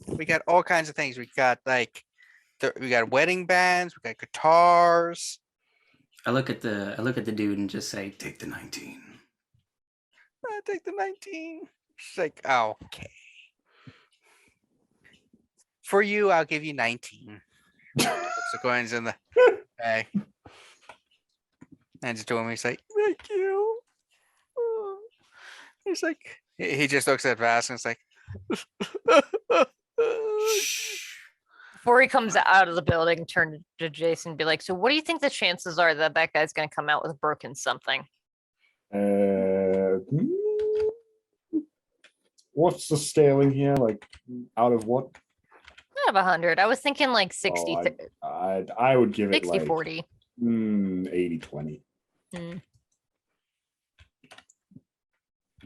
We got all kinds of things. We got like we got wedding bands, we got guitars. I look at the dude and just say, "Take the 19." I take the 19. She's like, oh, okay. For you, I'll give you 19. Puts the coins in the bag. Hands it to him. He's like, thank you. He's like, he just looks at Vask and it's like, Before he comes out of the building, turn to Jason and be like, so what do you think the chances are that that guy's going to come out with broken something? What's the scaling here? Like, out of what? Out of 100. I was thinking like 60, I would give it 60 like 40. 80-20. Mm.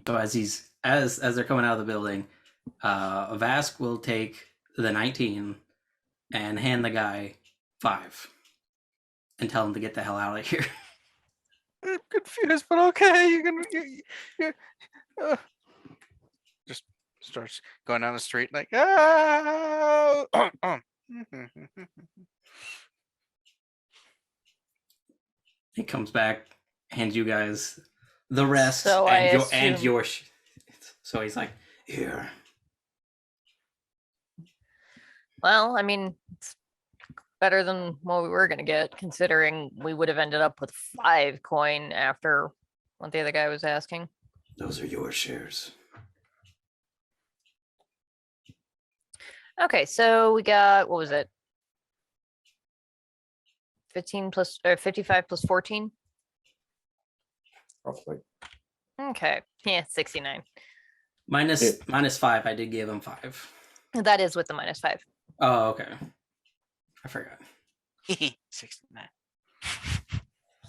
So as they're coming out of the building, Vask will take the 19 and hand the guy 5 and tell him to get the hell out of here. I'm confused, but okay. Just starts going down the street like, ah. He comes back, hands you guys the rest So and your so he's like, here. Well, I mean, it's better than what we were going to get, considering we would have ended up with 5 coin after what the other guy was asking. Those are your shares. Okay, so we got, what was it? 15 plus, or 55 plus 14? Roughly. Okay, yeah, 69. Minus 5, I did give him 5. That is with the -5. Oh, okay. I forgot. 69.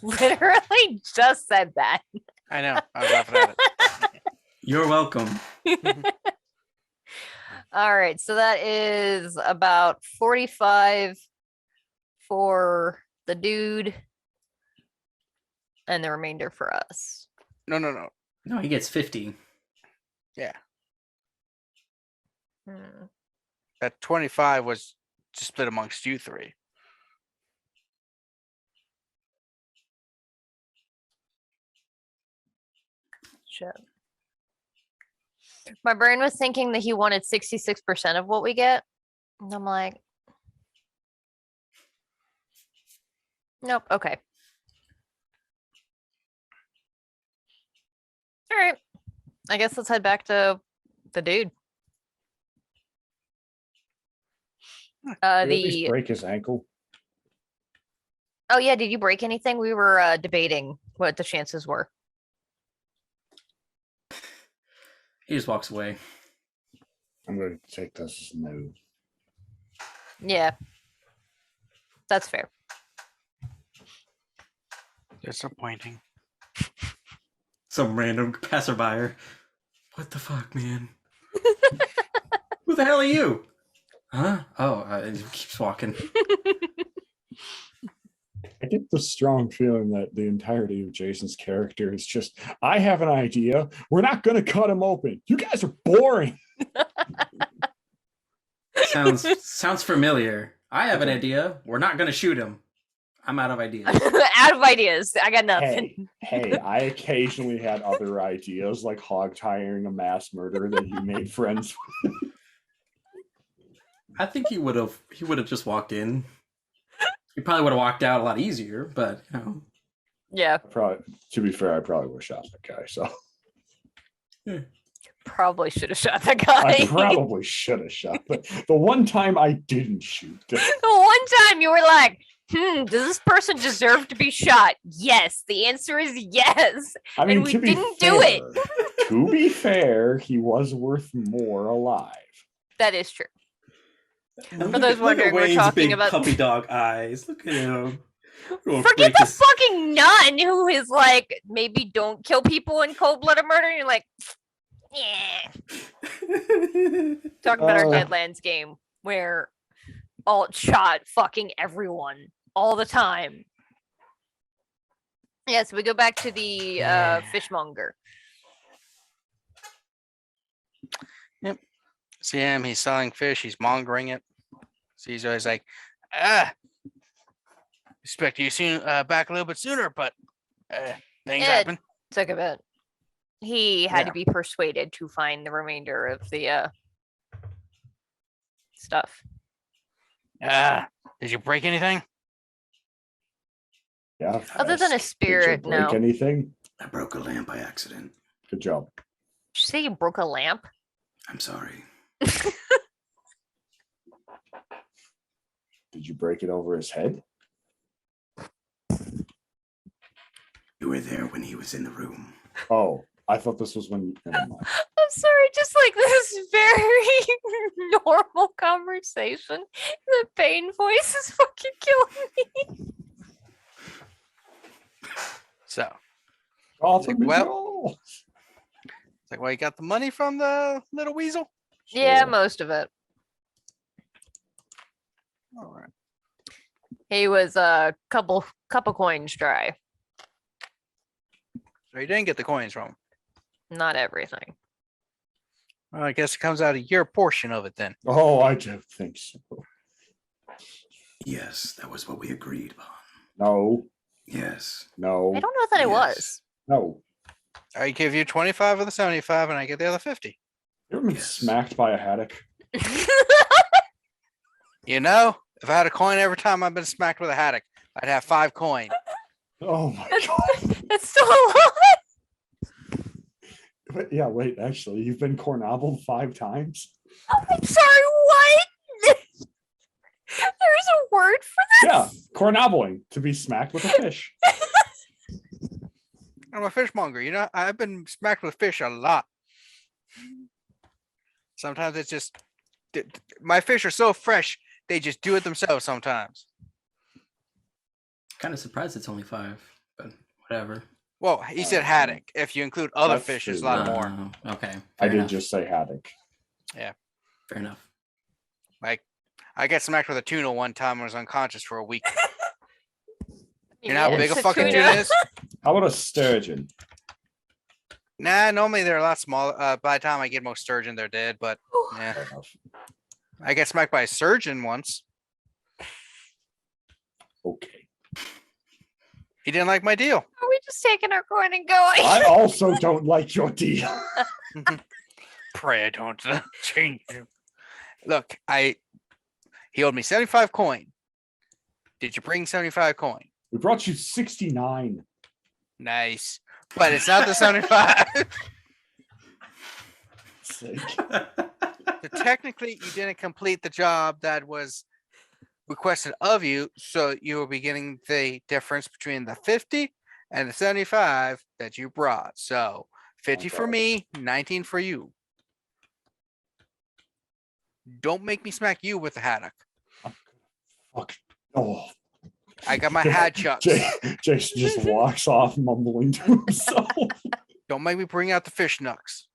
Literally just said that. I know. I was laughing at it. You're welcome. All right, so that is about 45 for the dude and the remainder for us. No. No, he gets 50. Yeah. Hmm. That 25 was just split amongst you 3. Shit. My brain was thinking that he wanted 66% of what we get. And I'm like, nope, okay. All right. I guess let's head back to the dude. Did he at least The break his ankle. oh yeah, did you break anything? We were debating what the chances were. He just walks away. I'm going to take this as no. Yeah, that's fair. Disappointing. Some random passerby. What the fuck, man? Who the hell are you? Huh? Oh, he keeps walking. I get the strong feeling that the entirety of Jason's character is just, I have an idea. We're not going to cut him open. You guys are boring. Sounds familiar. I have an idea. We're not going to shoot him. I'm out of ideas. Out of ideas. I got nothing. Hey, I occasionally had other ideas like hog tying a mass murderer that you made friends with. I think he would have just walked in. He probably would have walked out a lot easier, but you know. Yeah, Probably, to be fair, I probably would have shot that guy. So probably should have shot that guy. I probably should have shot. But the one time I didn't shoot. The one time you were like, does this person deserve to be shot? Yes. The answer is yes. I mean, And we to be didn't do it. To be fair, he was worth more alive. That is true. And For those wondering, we're Wayne's talking big about- puppy dog eyes. Look at him. We'll Forget break the his- fucking nun who is like, maybe don't kill people in cold blooded murder. And you're like, Yeah. Talking about our Deadlands game where alt shot fucking everyone all the time. Yeah, so we go back to the fishmonger. See him, he's selling fish, he's mongering it. So he's always like, expect you soon back a little bit sooner, but things Yeah. happen. Took a bit. He had to be persuaded to find the remainder of the stuff. Did you break anything? Yeah. Other than a Vask. spirit, Did you break no. anything? I broke a lamp by accident. Good job. Did you say you broke a lamp? I'm sorry. Did you break it over his head? You were there when he was in the room. Oh, I thought this was when. Never mind. I'm sorry, just like this very normal conversation. The pain voice is fucking killing me. So Gotham is well- yours. it's like, well, you got the money from the little weasel? Yeah, Sure. most of it. All right. He was a couple coins dry. So you didn't get the coins from him. Not everything. Well, I guess it comes out of your portion of it then. Oh, I don't think so. Yes, that was what we agreed upon. No, Yes. no, I don't know that it was. no. I give you 25 of the 75 and I get the other 50. You ever been Yes. smacked by a haddock? You know, if I had a coin every time I've been smacked with a haddock, I'd have 5 coin. Oh my god. It's still alive. But yeah, wait, actually, you've been cornobbled 5 times? I'm sorry, what? There's a word for Yeah, this? cornobbling, to be smacked with a fish. I'm a fishmonger. You know, I've been smacked with fish a lot. Sometimes it's just my fish are so fresh, they just do it themselves sometimes. Kind of surprised it's only 5, but whatever. Well, he said haddock. If you include other That's fish, it's a true, lot yeah. more. Okay. I Fair did enough. just say haddock. Fair enough. Like, I got smacked with a tuna one time and was unconscious for a week. You know how big a It's fucking tuna is? How about a sturgeon? Nah, normally they're a lot smaller. By the time I get most sturgeon, they're dead. But yeah, Fair enough. I got smacked by a surgeon once. Okay. He didn't like my deal. Are we just taking our coin and going? I also don't like your deal. Pray I don't change him. Look, he owed me 75 coin. Did you bring 75 coin? We brought you 69. Nice. But it's not the 75. Sake. So technically, you didn't complete the job that was requested of you. So you will be getting the difference between the 50 and the 75 that you brought. So 50 for Okay. me, 19 for you. Don't make me smack you with the haddock. Fuck. Oh. I got my had chucks. Jason just walks off mumbling to himself. Don't make me bring out the fish knucks.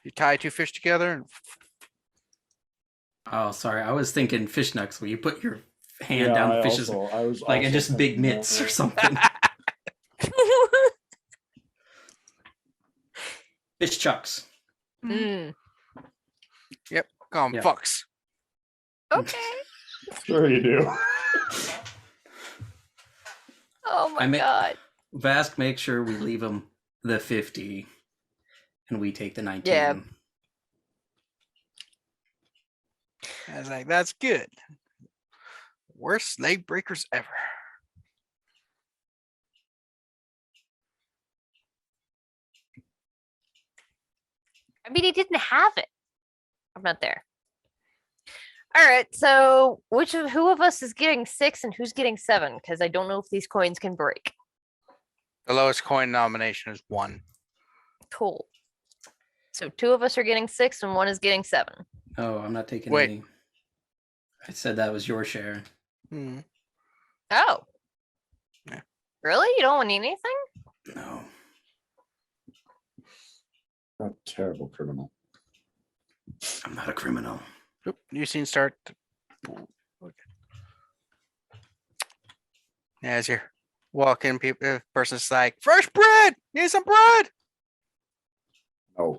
You tie 2 fish together and Oh, sorry. I was thinking fish knucks where you put your hand Yeah, down the I fish's also- I was like and also just big thinking that. mitts or something. Fish chucks. Mm, yep, call 'em Yeah. fucks. okay. Sure you do. Oh my I mean- god. Vask, make sure we leave him the 50 and we take the 19. Yeah. I was like, that's good. Worst leg breakers ever. I mean, he didn't have it. I'm not there. All right, so who of us is getting 6 and who's getting 7? Because I don't know if these coins can break. The lowest coin nomination is 1. Cool. So 2 of us are getting 6 and 1 is getting 7. Oh, I'm not taking Wait. any. I said that was your share. Hmm. Oh. Yeah. Really? You don't want anything? No. A terrible criminal. I'm not a criminal. Oop, you seen start. As you're walking, people, person's like, "Fresh bread. Need some bread. Oh,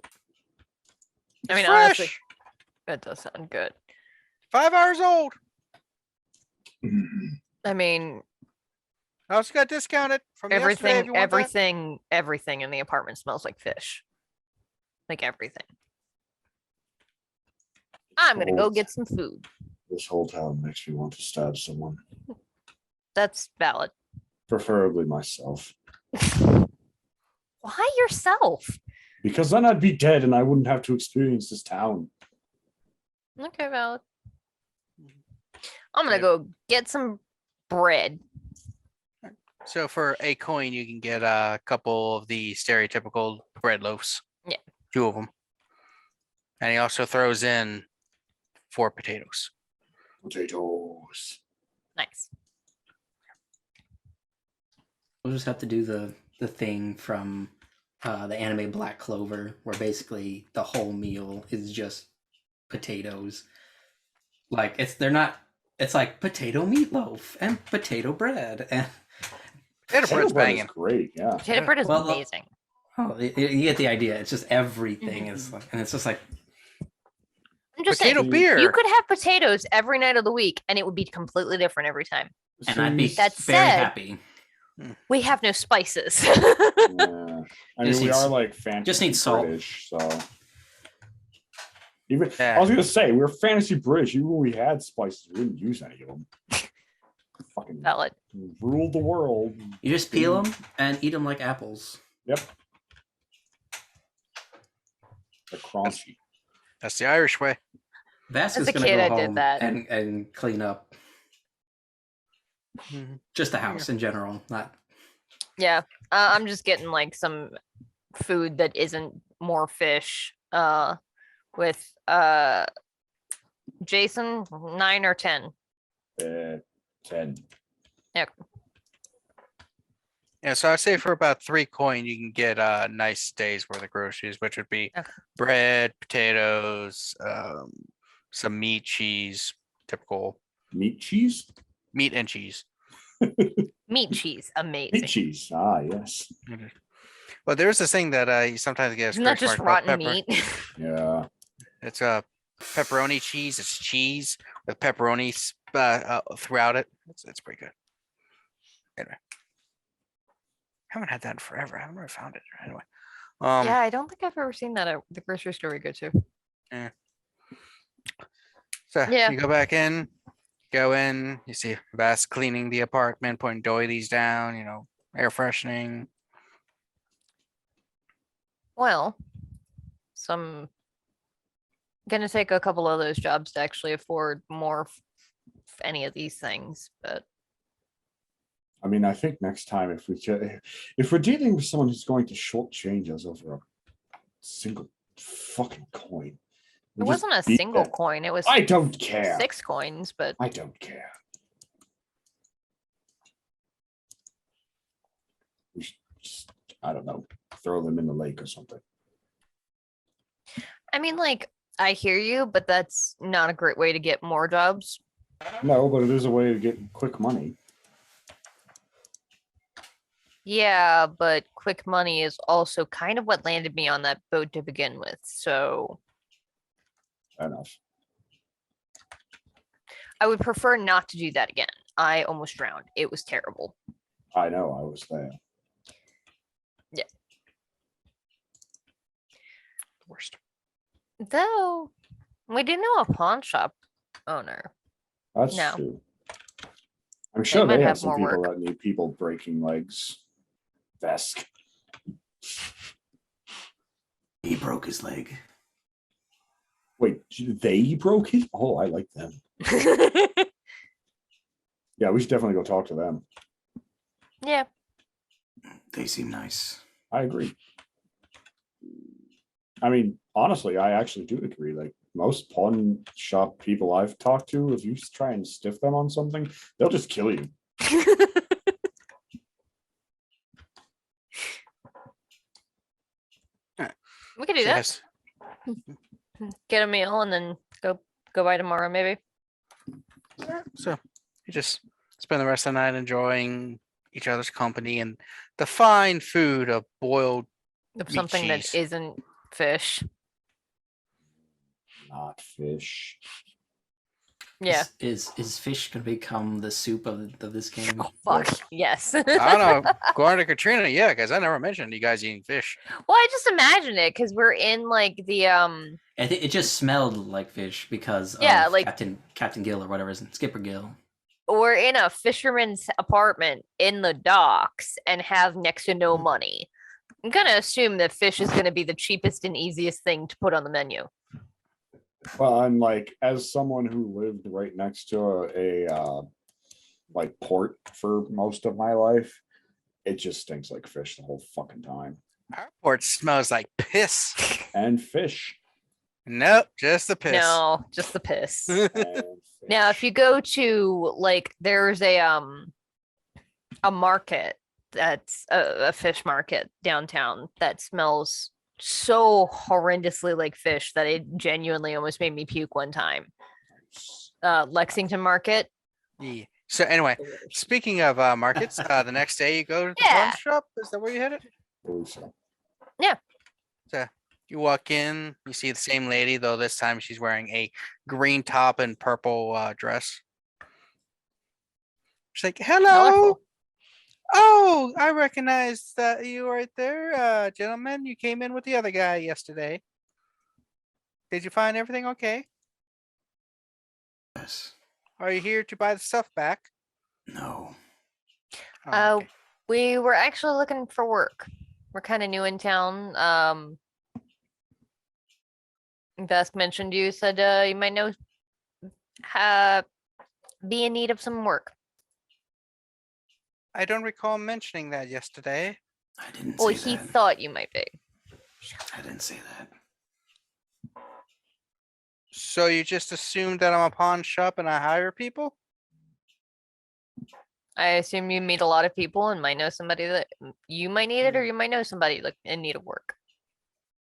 I mean, It's honestly, fresh. that does sound good. 5 hours old. I mean, I also got discounted from yesterday. If you want that. everything in the apartment smells like fish. Like everything. I'm gonna go get some food. this whole town makes me want to stab someone, That's valid. preferably myself, Why yourself? because then I'd be dead and I wouldn't have to experience this town. Okay, valid. I'm gonna Yeah. go get some bread. So for a coin, you can get a couple of the stereotypical bread loaves. Yeah. 2 of them. And he also throws in 4 potatoes. Potatoes. Nice. We'll just have to do the thing from the anime Black Clover, where basically the whole meal is just potatoes. Like it's like potato meatloaf and potato bread and Potato bread's bread is banging. great, yeah. Potato Yeah. bread is Well, amazing. you get the idea. It's just everything is like, and it's just like I'm just Potato saying, beer. you could have potatoes every night of the week, and it would be completely different every time. and I'd be That very said- happy. We have no spices. Yeah. I mean, Just we needs- are like fantasy need salt. British, so even Yeah. I was gonna say we're fantasy British. Even when we had spices, we didn't use any of them. Fucking Valid. ruled the world. You just peel them and eat them like apples. Yep. The crunchy. That's the Irish way. Vask As is a gonna kid, go I did home that. and clean up just the Yeah. house in general, not Yeah. I'm just getting like some food that isn't more fish. With Jason 9 or 10. 10. Yeah, so I'd say for about 3 coin, you can get a nice day's worth of groceries, which would be Okay. bread, potatoes, some meat, cheese, typical Meat cheese? meat and cheese. Meat cheese, amazing. Meat cheese. Ah, yes. Well, there's this thing that you sometimes get. Isn't that just rotten meat? Yeah. It's a pepperoni cheese. It's cheese with pepperoni throughout it. It's pretty good. Anyway, haven't had that in forever. I haven't really found it anyway. Yeah, I don't think I've ever seen that at the grocery store we go to. So Yeah. you go in, you see Vask cleaning the apartment, putting doilies down, air freshening. Well, some gonna take a couple of those jobs to actually afford more any of these things, but I mean, I think next time if we're dealing with someone who's going to shortchange us over a single fucking coin, it wasn't a single coin. It was I don't care. 6 coins, but I don't care. We should just, I don't know, throw them in the lake or something. I mean, like, I hear you, but that's not a great way to get more jobs. No, but it is a way to get quick money. Yeah, but quick money is also kind of what landed me on that boat to begin with. So Fair enough. I would prefer not to do that again. I almost drowned. It was terrible. I know, I was there. Worst. Though we do know a pawn shop owner. That's No. true. I'm sure might they have have some more people that need people breaking legs. Vask. He broke his leg. Wait, they broke it? Oh, I like them. Yeah, we should definitely go talk to them. Yeah. They seem nice. I agree. I mean, honestly, I actually do agree. Like most pawn shop people I've talked to, if you try and stiff them on something, they'll just kill you. We could do that. Yes. Get a meal and then go by tomorrow, maybe. So you just spend the rest of the night enjoying each other's company and the fine food of boiled Of meat something that cheese. isn't fish. Not fish. Yeah. Is fish gonna become the soup of this game? Oh, fuck. Yes. I don't know. According to Katrina, yeah, because I never mentioned you guys eating fish. Well, I just imagine it because we're in like the I think it just smelled like fish because Yeah, of like- Captain Gill or whatever, Skipper Gill. we're in a fisherman's apartment in the docks and have next to no money. I'm gonna assume that fish is gonna be the cheapest and easiest thing to put on the menu. Well, I'm like, as someone who lived right next to a like port for most of my life, it just stinks like fish the whole fucking time. Our port smells like piss. And fish. Nope, just the piss. No, just the piss. And Now, if fish. you go to like, there's a market that's a fish market downtown that smells so horrendously like fish that it genuinely almost made me puke one time. Lexington Market. Yeah. So anyway, speaking of markets, the next day you go to the Yeah. pawn shop. Is that where you headed? Believe so. You walk in, you see the same lady, though this time she's wearing a green top and purple dress. She's like, "Hello. Colorful. Oh, I recognize that you right there, gentlemen. You came in with the other guy yesterday. Did you find everything okay? Yes. Are you here to buy the stuff back?" No. Oh, okay. We were actually looking for work. We're kind of new in town. Vask mentioned you said you might know be in need of some work. I don't recall mentioning that yesterday. I didn't Well, say he that. thought you might be. I didn't say that. So you just assumed that I'm a pawn shop and I hire people? I assume you meet a lot of people and might know somebody that you might need it, or you might know somebody like in need of work.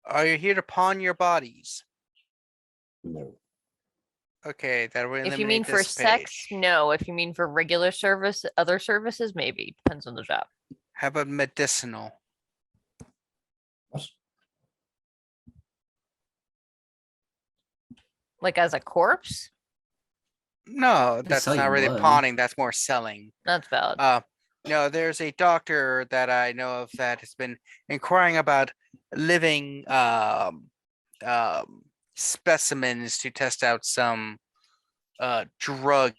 Are you here to pawn your bodies? No. Okay, that will If you mean eliminate for this sex, page. no. If you mean for regular service, other services, maybe. Depends on the job. How about medicinal? What? Like as a corpse? No, They that's sell not you really blood. pawning. That's more selling. That's valid. No, there's a doctor that I know of that has been inquiring about living specimens to test out some drugs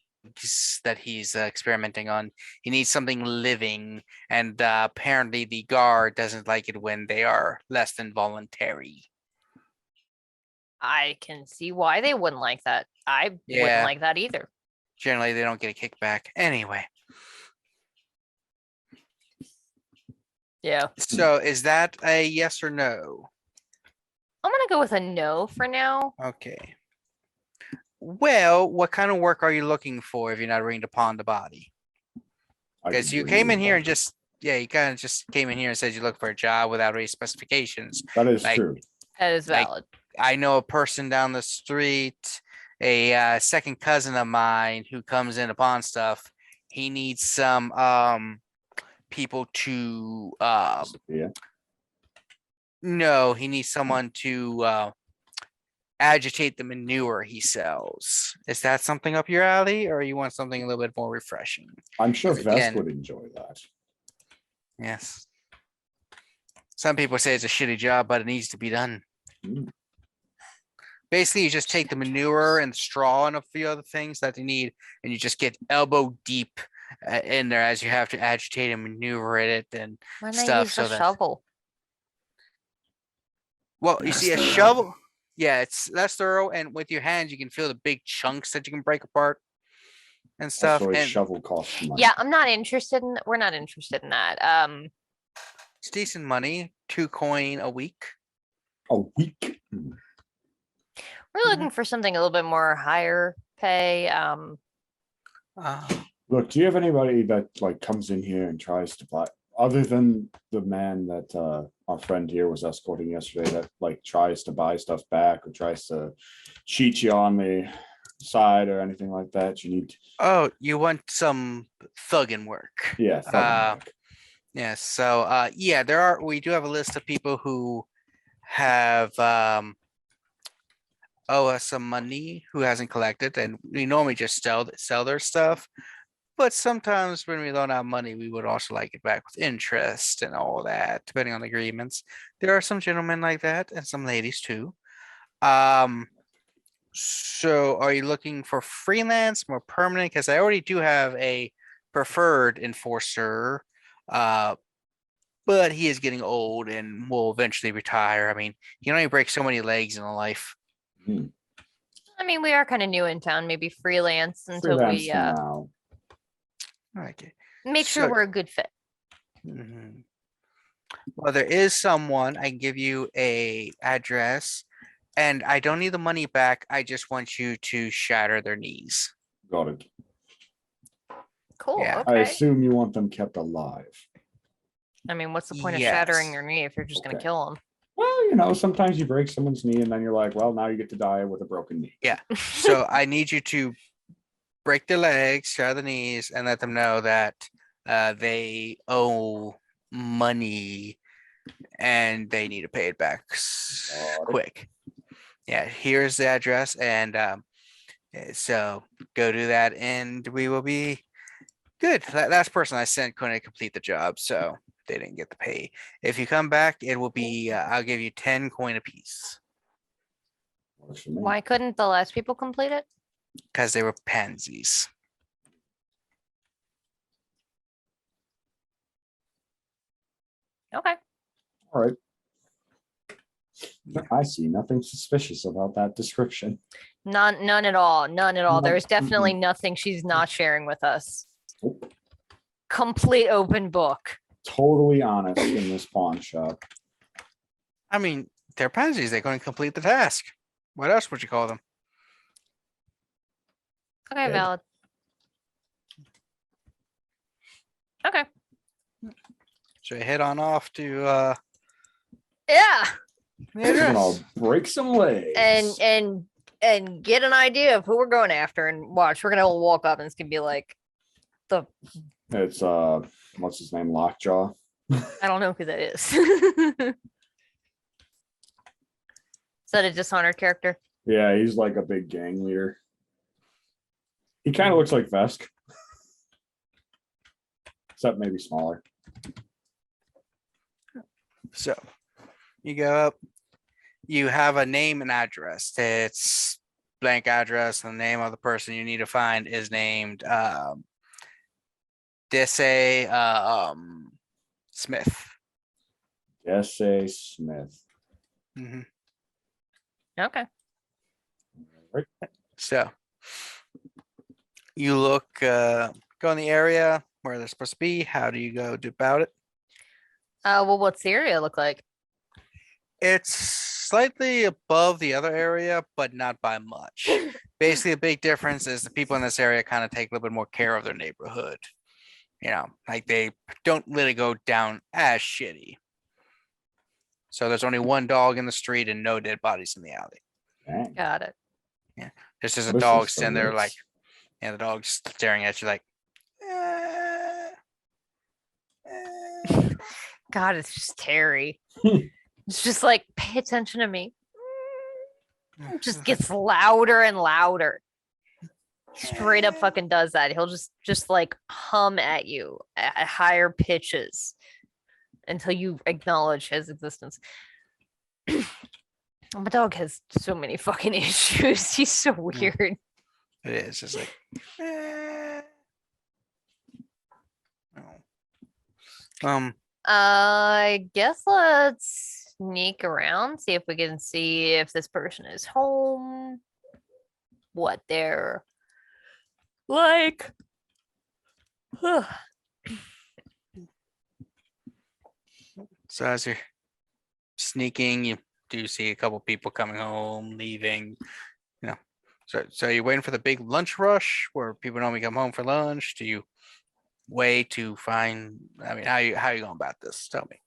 that he's experimenting on. He needs something living, and apparently the guard doesn't like it when they are less than voluntary. I can see why they wouldn't like that. I wouldn't Yeah. like that either. Generally, they don't get a kickback. Anyway, Yeah. so is that a yes or no? I'm gonna go with a no for now. Okay. Well, what kind of work are you looking for if you're not willing to pawn the body? I Because could you do came in either here one. and just, yeah, you kind of just came in here and said you look for a job without any specifications. That is like- true. That is Like- valid. I know a person down the street, a second cousin of mine who comes in to pawn stuff. He needs some people to Yeah. no, he needs someone to agitate the manure he sells. Is that something up your alley, or you want something a little bit more refreshing? I'm sure Because Vest again- would enjoy that. Yes. Some people say it's a shitty job, but it needs to be done. Mm. Basically, you just take the manure and straw and a few other things that they need, and you just get elbow deep in there as you have to agitate and maneuver it. And Why not stuff use so a that- shovel? well, you Less see a thorough. shovel. Yeah, it's less thorough, and with your hands, you can feel the big chunks that you can break apart and stuff. Also, a And shovel costs money. Yeah, I'm not interested in. We're not interested in that. it's decent money, 2 coin a week. A week. We're looking for something a little bit more higher pay. Uh, Look, do you have anybody that like comes in here and tries to other than the man that our friend here was escorting yesterday that like tries to buy stuff back or tries to cheat you on the side or anything like that, you need Oh, you want some thuggin' work? yeah, Uh, yeah. So, yeah, we do have a list of people who have owe us some money who hasn't collected, and we normally just sell their stuff. But sometimes when we loan out money, we would also like it back with interest and all that, depending on the agreements. There are some gentlemen like that, and some ladies too. So are you looking for freelance, more permanent? Because I already do have a preferred enforcer, but he is getting old and will eventually retire. I mean, he can only break so many legs in a life. Hmm. I mean, we are kind of new in town. Maybe freelance until freelance we for now. Okay. make sure So- we're a good fit. Mhm. Well, there is someone. I can give you a address, and I don't need the money back. I just want you to shatter their knees. Got it. Cool. Yeah. I Okay. assume you want them kept alive. I mean, what's the point of shattering Yes. their knee if you're just gonna Okay. kill them? Well, sometimes you break someone's knee and then you're like, well, now you get to die with a broken knee. Yeah. So I need you to break their legs, shatter the knees, and let them know that they owe money and they need to pay it back Got it. quick. Yeah, here's the address, and so go do that, and we will be good. That last person I sent couldn't complete the job, so they didn't get the pay. If you come back, it will be I'll give you 10 coin apiece Works for me. Why couldn't the last people complete it? because they were pansies. Okay. All right. Yeah. I see nothing suspicious about that description. None at all. None at all. Nope. There's definitely nothing she's not sharing with us. Nope. Complete open book. Totally honest in this pawn shop. I mean, they're pansies. They're going to complete the task. What else would you call them? Okay, Dead. valid. Okay. So you head on off to Yeah. the We're address. gonna break some legs. And get an idea of who we're going after and watch. We're gonna walk up and it's gonna be like It's what's his name? Lockjaw. I don't know who that is. Is that a Dishonored character? Yeah, he's like a big gang leader. He kind of looks like Vask. Except maybe smaller. So you go up, you have a name and address. It's blank address, and the name of the person you need to find is named Disse Smith. S.A. Smith. Mhm. Okay. Right. So you look, go in the area where they're supposed to be. How do you go about it? Well, what's the area look like? It's slightly above the other area, but not by much. Basically, the big difference is the people in this area kind of take a little bit more care of their neighborhood. Like they don't really go down as shitty. So there's only one dog in the street and no dead bodies in the alley. Dang. Got it. There's just a This dog is the standing there like, Ritz. and the dog's staring at you like, God, it's just Terry. It's just like, pay attention to me. It just gets louder and louder. Straight up fucking does that. He'll just like hum at you at higher pitches until you acknowledge his existence. My dog has so many fucking issues. He's so weird. It is just like, oh. I guess let's sneak around, see if we can see if this person is home, what they're like. So as you're sneaking, you do see a couple people coming home, leaving. So you're waiting for the big lunch rush where people normally come home for lunch. Do you way to find? I mean, how you going about this? Tell me.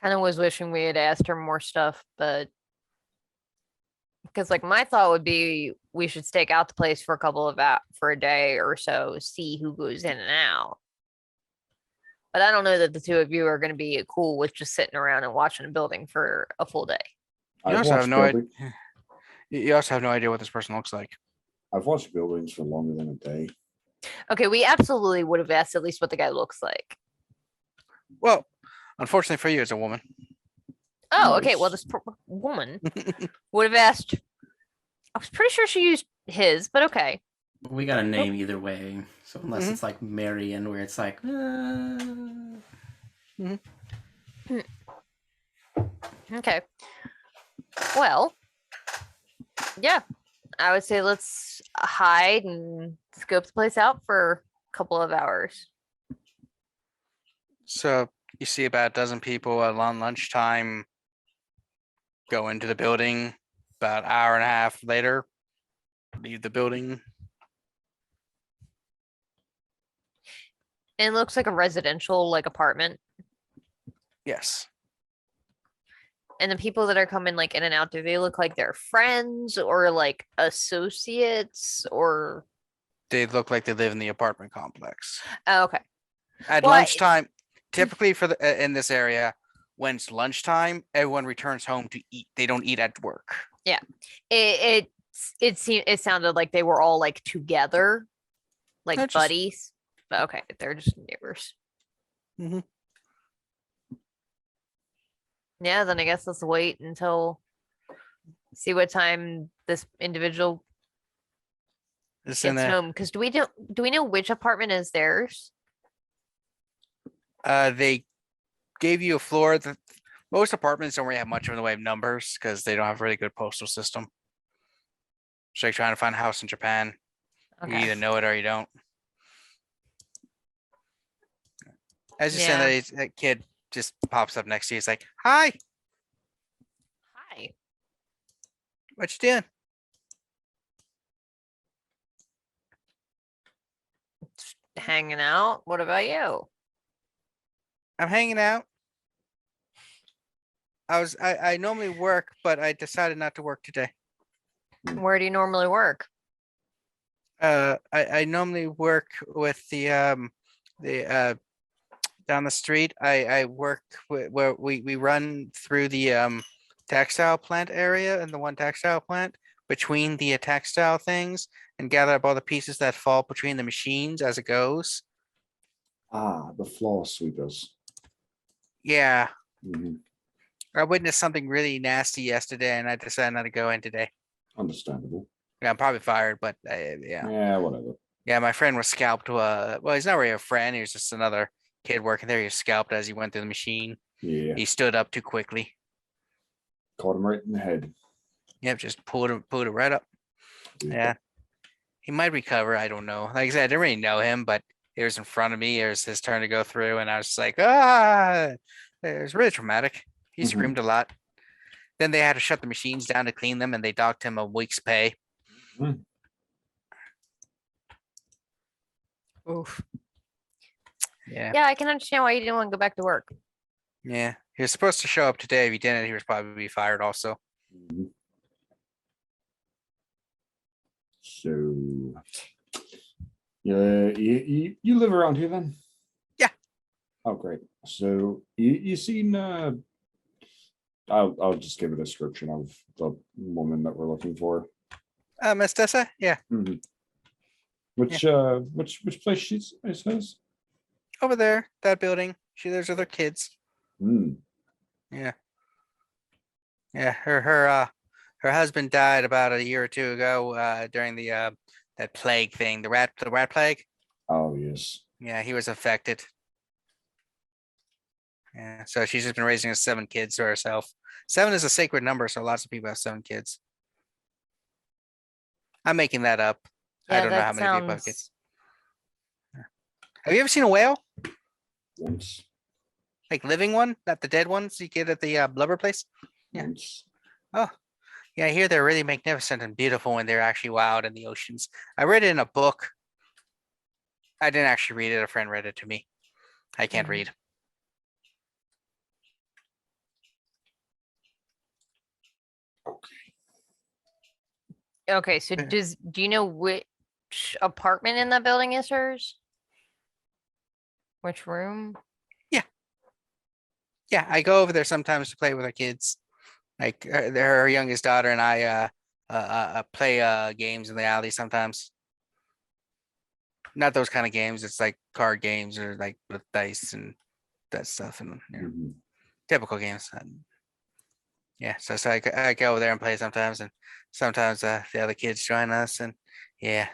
Kind of was wishing we had asked her more stuff, but because like my thought would be we should stake out the place for a couple of for a day or so, see who goes in and out. But I don't know that the two of you are going to be cool with just sitting around and watching a building for a full day. You I've also have watched no idea. building- You also have no idea what this person looks like. I've watched buildings for longer than a day. Okay, we absolutely would have asked at least what the guy looks like. Well, unfortunately for you, it's a woman. Oh, okay. Well, Nice. this woman would have asked. I was pretty sure she used his, but okay. We got a name either way. So unless Mhm. it's like Marion, where it's like, Okay. Well, yeah, I would say let's hide and scope the place out for a couple of hours. So you see about a dozen people at lunchtime go into the building. About an hour and a half later, leave the building. And it looks like a residential like apartment. Yes. And the people that are coming like in and out, do they look like they're friends or like associates or They look like they live in the apartment complex. oh, okay. At Well, lunchtime, typically for the in this area, when it's lunchtime, everyone returns home to eat. They don't eat at work. It seemed it sounded like they were all like together, like They're just- buddies. But okay, they're just neighbors. Mhm. Yeah, then I guess let's wait until see what time this individual It's in gets there. home. Because do we know which apartment is theirs? They gave you a floor. That most apartments don't really have much in the way of numbers because they don't have a really good postal system. So you're trying to find a house in Japan. You Okay. either know it or you don't. As you Yeah. said, that kid just pops up next to you. It's like, "Hi, Hi. what you doing?" Just hanging out. What about you? I'm hanging out. I normally work, but I decided not to work today. Where do you normally work? I normally work with the down the street. I work where we run through the textile plant area and the one textile plant between the textile things and gather up all the pieces that fall between the machines as it goes. The floor sweepers. Yeah, Mhm. I witnessed something really nasty yesterday, and I decided not to go in today. Understandable. Yeah, I'm probably fired, but yeah. Yeah, whatever. Yeah, my friend was scalped. Well, he's not really a friend. He was just another kid working there. He was scalped as he went through the machine. Yeah, He stood up too quickly. caught him right in the head. Yep, just pulled it right up. Yeah, he might recover. I don't know. Like I said, I didn't really know him, but it was in front of me. It was his turn to go through, and I was just like, ah! It was really traumatic. He Mhm. screamed a lot. Then they had to shut the machines down to clean them, and they docked him a week's pay. Oof. Yeah, Yeah, I can understand why you didn't want to go back to work. yeah. He was supposed to show up today. If he didn't, he was probably fired also. Mhm. So, yeah, you live around here then? Yeah. Oh, great. So you seen? I'll just give a description of the woman that we're looking for. Miss Tessa? Yeah, Which place she's is hers? over there, that building. She lives with her kids. Hmm. Yeah. Yeah, her husband died about a year or two ago during the that plague thing, the rat plague. Oh yes. Yeah, he was affected. Yeah, so she's just been raising his 7 kids to herself. 7 is a sacred number, so lots of people have 7 kids. I'm making that up. I Yeah, don't know that how many people have sounds. kids. Have you ever seen a whale? Once. Like living one, not the dead ones you get at the blubber place? Yeah. Once. Yeah, I hear they're really magnificent and beautiful when they're actually wild in the oceans. I read it in a book. I didn't actually read it. A friend read it to me. I can't Mhm. read. Okay. Okay, so Yeah. do you know which apartment in that building is hers? Which room? Yeah, I go over there sometimes to play with our kids. Like her youngest daughter and I play games in the alley sometimes. Not those kind of games. It's like card games or like with dice and that stuff and Mhm. typical games. Yeah, so I go over there and play sometimes, and sometimes the other kids join us, and yeah,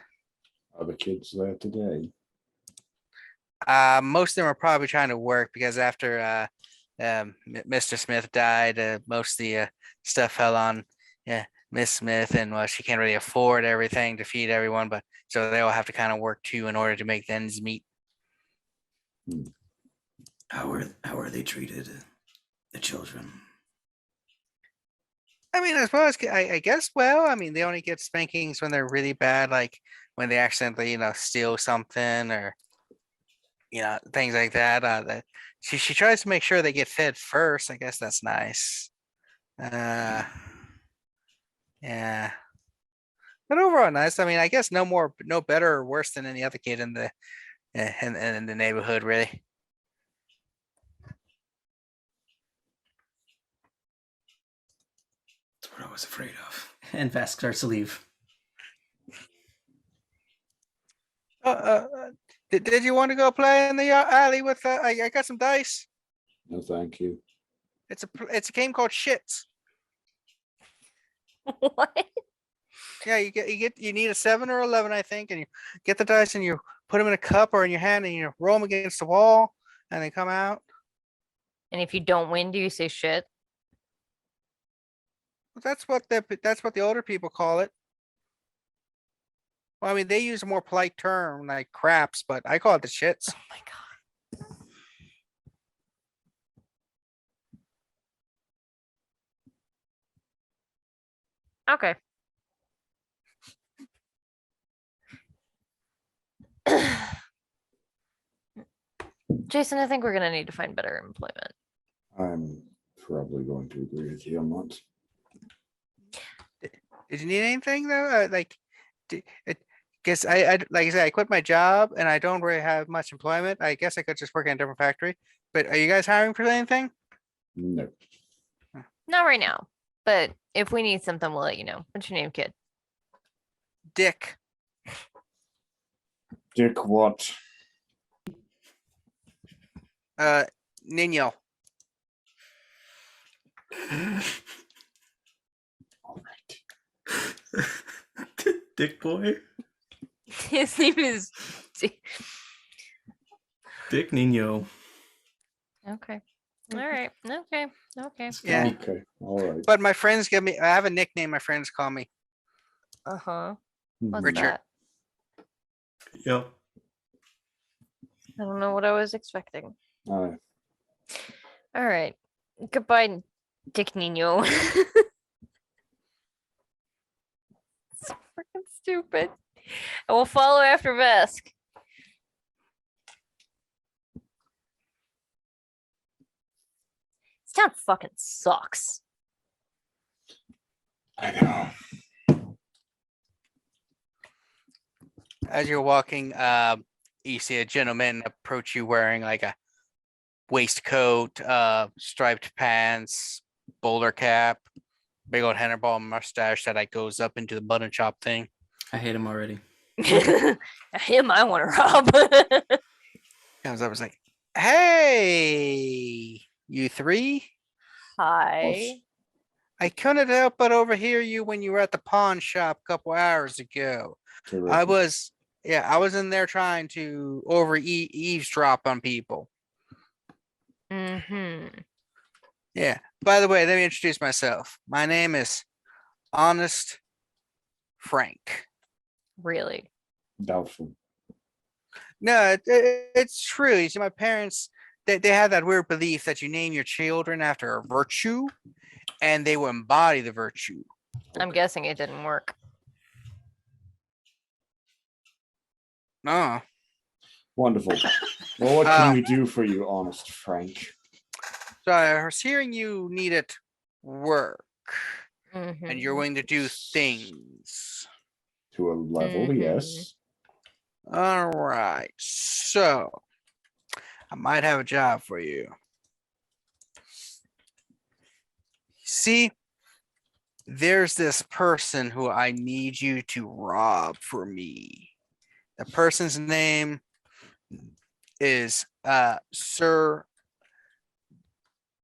Are the kids there today? most of them are probably trying to work because after Mr. Smith died, most of the stuff fell on Miss Smith, and well, she can't really afford everything to feed everyone, but so they all have to kind of work too in order to make the ends meet. How are they treated? The children. I mean, as well as I guess, well, I mean, they only get spankings when they're really bad, like when they accidentally, steal something or things like that. That she tries to make sure they get fed first. I guess that's nice. Yeah, but overall nice. I mean, I guess no better or worse than any other kid in the in the neighborhood, really. That's what I was afraid of. And Vask starts to leave. Did you want to go play in the alley with? I got some dice. No, thank you. It's a game called Shits. What? Yeah, you need a 7 or 11, I think, and you get the dice and you put them in a cup or in your hand and you roll them against the wall and they come out. And if you don't win, do you say shit? That's what the older people call it. Well, I mean, they use a more polite term like craps, but I call it the shits. Oh my god. Okay. Jason, I think we're gonna need to find better employment. I'm probably going to agree with you on that. Did you need anything though? Guess I like I said, I quit my job and I don't really have much employment. I guess I could just work in a different factory. But are you guys hiring for anything? No. Not right now, but if we need something, we'll let you know. What's your name, kid? Dick. Dick, what? Nino. All right. Dick boy. His name is. Dick Nino. Okay. All right. Okay. Okay. Yeah. Okay. All right. But my friends give me. I have a nickname. My friends call me. Uh huh. Mhm. What's Richard. that? Yep. I don't know what I was expecting. Aye. All right. Goodbye, Dick Nino. So freaking stupid. I will follow after Vask. This town fucking sucks. I know. As you're walking, you see a gentleman approach you wearing like a waistcoat, striped pants, bowler cap, big old handlebar mustache that like goes up into the button shop thing. I hate him already. Him, I want to rob. Comes up, was like, "Hey, you three! Hi. I couldn't help but overhear you when you were at the pawn shop a couple hours ago. I Terrific. was in there trying to eavesdrop on people. Mm-hmm. Yeah. By the way, let me introduce myself. My name is Honest Frank. Really? Doubtful. No, it's true. You see, my parents, they have that weird belief that you name your children after a virtue and they will embody the virtue. I'm guessing it didn't work. No. Wonderful. Well, what can we do for you, honest Frank? So I was hearing you needed work, and you're Mhm. willing to do things. To a level, yes. All right. So I might have a job for you. See, there's this person who I need you to rob for me. The person's name is Sir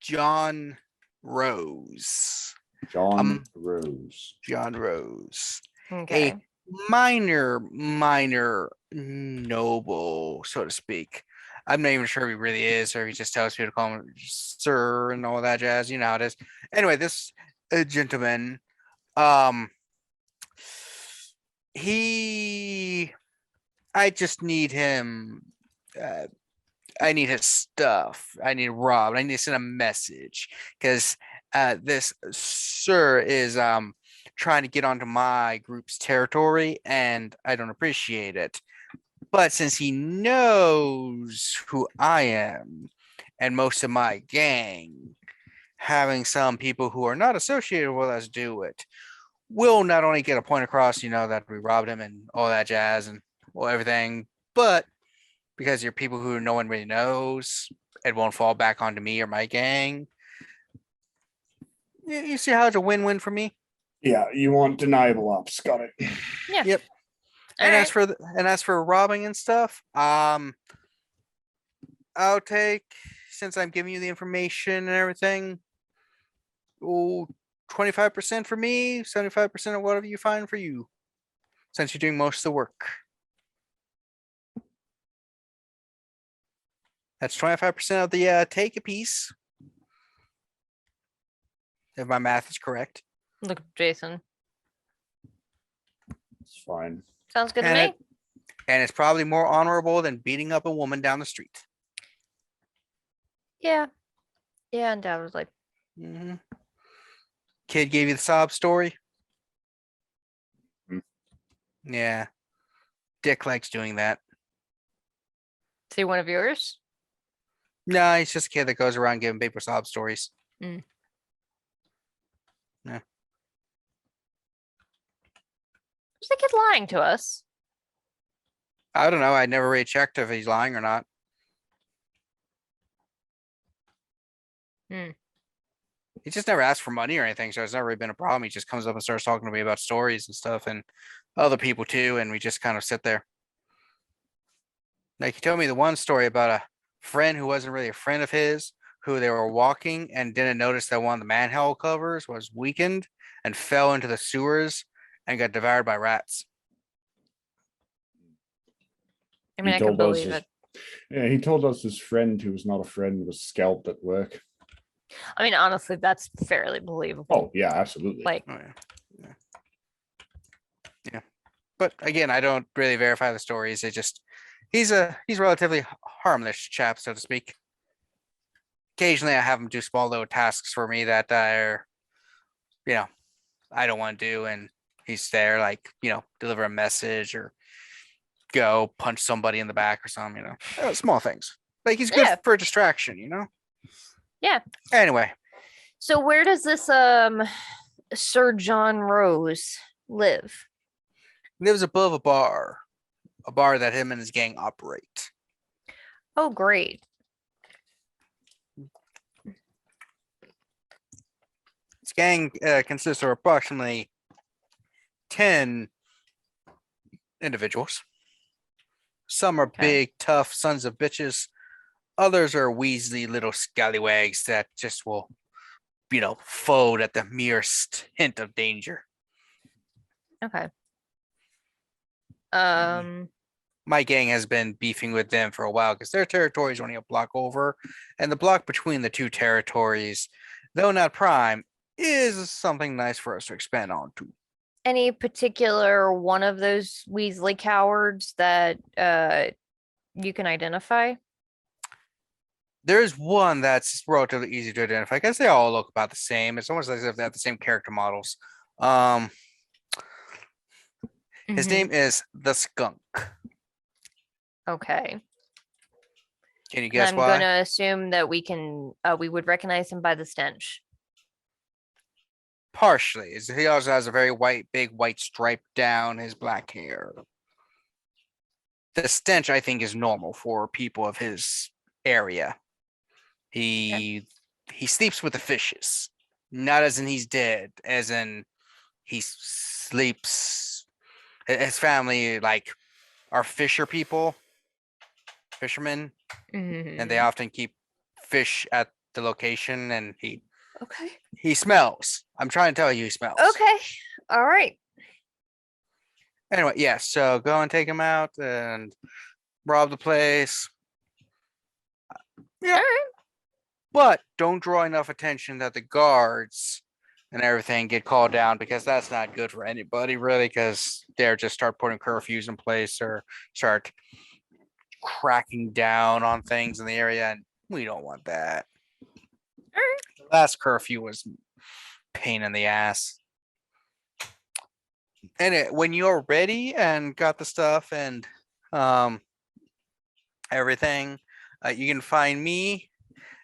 John Rose. John Rose. John Rose. Okay. A minor noble, so to speak. I'm not even sure if he really is, or if he just tells people to call him sir and all that jazz. You know how it is. Anyway, this gentleman, I just need him. I need his stuff. I need Rob. I need to send a message because this sir is trying to get onto my group's territory, and I don't appreciate it. But since he knows who I am and most of my gang, having some people who are not associated with us do it will not only get a point across, that we robbed him and all that jazz and everything, but because you're people who no one really knows, it won't fall back onto me or my gang. You see how it's a win-win for me? Yeah, you want deniable ops. Got it. Yeah. Yep. All And right. as for robbing and stuff, I'll take, since I'm giving you the information and everything, 25% for me, 75% of whatever you find for you, since you're doing most of the work. That's 25% of the take a piece, if my math is correct. Look, Jason. It's fine. Sounds good to And me. And it's probably more honorable than beating up a woman down the street. Yeah. Yeah, undoubtedly. Mm-hmm. Kid gave you the sob story. Mm. Yeah. Dick likes doing that. Is he one of yours? No, he's just a kid that goes around giving people sob stories. Mm. Yeah. Is the kid lying to us? I don't know. I never really checked if he's lying or not. Hmm. He just never asked for money or anything, so it's never really been a problem. He just comes up and starts talking to me about stories and stuff, and other people too, and we just kind of sit there. Like he told me the one story about a friend who wasn't really a friend of his, who they were walking and didn't notice that one of the manhole covers was weakened and fell into the sewers and got devoured by rats. I mean, He I can told us believe his- it. Yeah, he told us his friend who was not a friend was scalped at work. I mean, honestly, that's fairly believable. Oh, yeah, absolutely. Like, Oh yeah. But again, I don't really verify the stories. It just he's relatively harmless chap, so to speak. Occasionally I have him do small little tasks for me that are, I don't want to do, and he's there, like, deliver a message or go punch somebody in the back or something, small things. Like he's good Yeah. for a distraction, Yeah. Anyway, so where does this Sir John Rose live? he lives above a bar that him and his gang operate. Oh, great. His gang consists of approximately 10 individuals. Some are Okay. big, tough sons of bitches. Others are wheezy little scallywags that just will, fold at the merest hint of danger. Okay. My gang has been beefing with them for a while because their territory is only a block over, and the block between the two territories, though not prime, is something nice for us to expand onto. Any particular one of those Weasley cowards that you can identify? There's one that's relatively easy to identify. I guess they all look about the same. It's almost as if they have the same character models. His Mhm. name is the Skunk. Okay. Can you And guess I'm why? gonna assume that we would recognize him by the stench. Partially. He also has a very big white stripe down his black hair. The stench, I think, is normal for people of his area. He sleeps with the fishes, not as in he's dead, as in he sleeps. His family like are fishermen, and they Mhm. often keep fish at the location. And Okay. he smells. I'm trying to tell you, he smells. Okay. All right. Anyway, yeah. So go and take him out and rob the place. Yeah. All right. But don't draw enough attention that the guards and everything get called down, because that's not good for anybody really, because they're just start putting curfews in place or start cracking down on things in the area, and we don't want that. Alright. The last curfew was pain in the ass. And when you're ready and got the stuff and everything, you can find me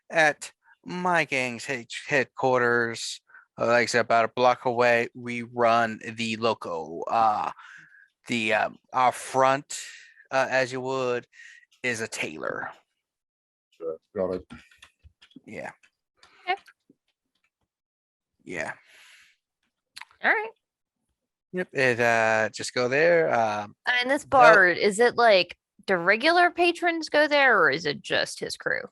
at my gang's headquarters. Like I said, about a block away. We run the local. Our front, as you would, is a tailor. Got it. Yeah. Okay. Yeah. All right. Yep. It just go there. And this bar, is it like do regular patrons go there, or is it just his crew?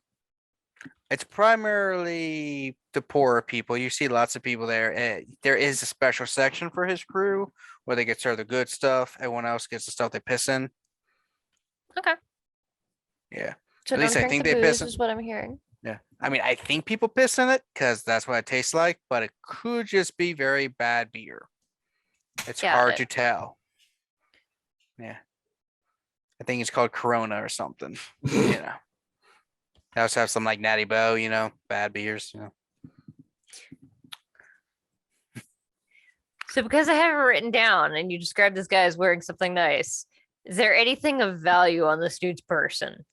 It's primarily the poorer people. You see lots of people there. There is a special section for his crew where they get served the good stuff. Everyone else gets the stuff they piss in. Okay. Yeah. So At least don't I drink think the they booze piss in. is what I'm hearing. Yeah. I mean, I think people piss in it because that's what it tastes like, but it could just be very bad beer. It's Got hard it. to tell. Yeah. I think it's called Corona or something. You know. They also have some like Natty Bow, bad beers, So because I have it written down and you described this guy as wearing something nice, is there anything of value on this dude's person?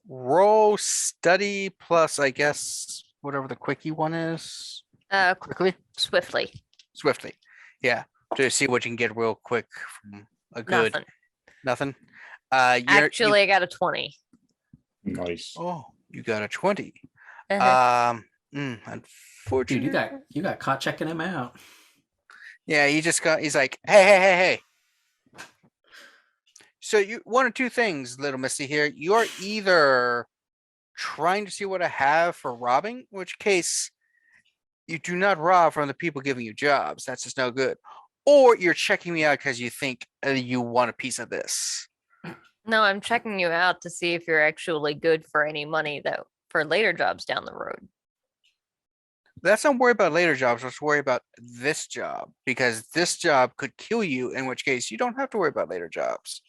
Roll study plus, I guess, whatever the quickie one is. Quickly? Swiftly. Yeah. To see what you can get real quick from a good Nothing. nothing. Actually, I got a 20. Nice. You got a 20. Uh-huh. Dude, Unfortunately. you got caught checking him out. Yeah, he's like, hey. So you one or two things, little Missy here. You're either trying to see what I have for robbing, in which case you do not rob from the people giving you jobs. That's just no good. Or you're checking me out because you think you want a piece of this. No, I'm checking you out to see if you're actually good for any money though for later jobs down the road. Let's not worry about later jobs. Let's worry about this job, because this job could kill you, in which case you don't have to worry about later jobs.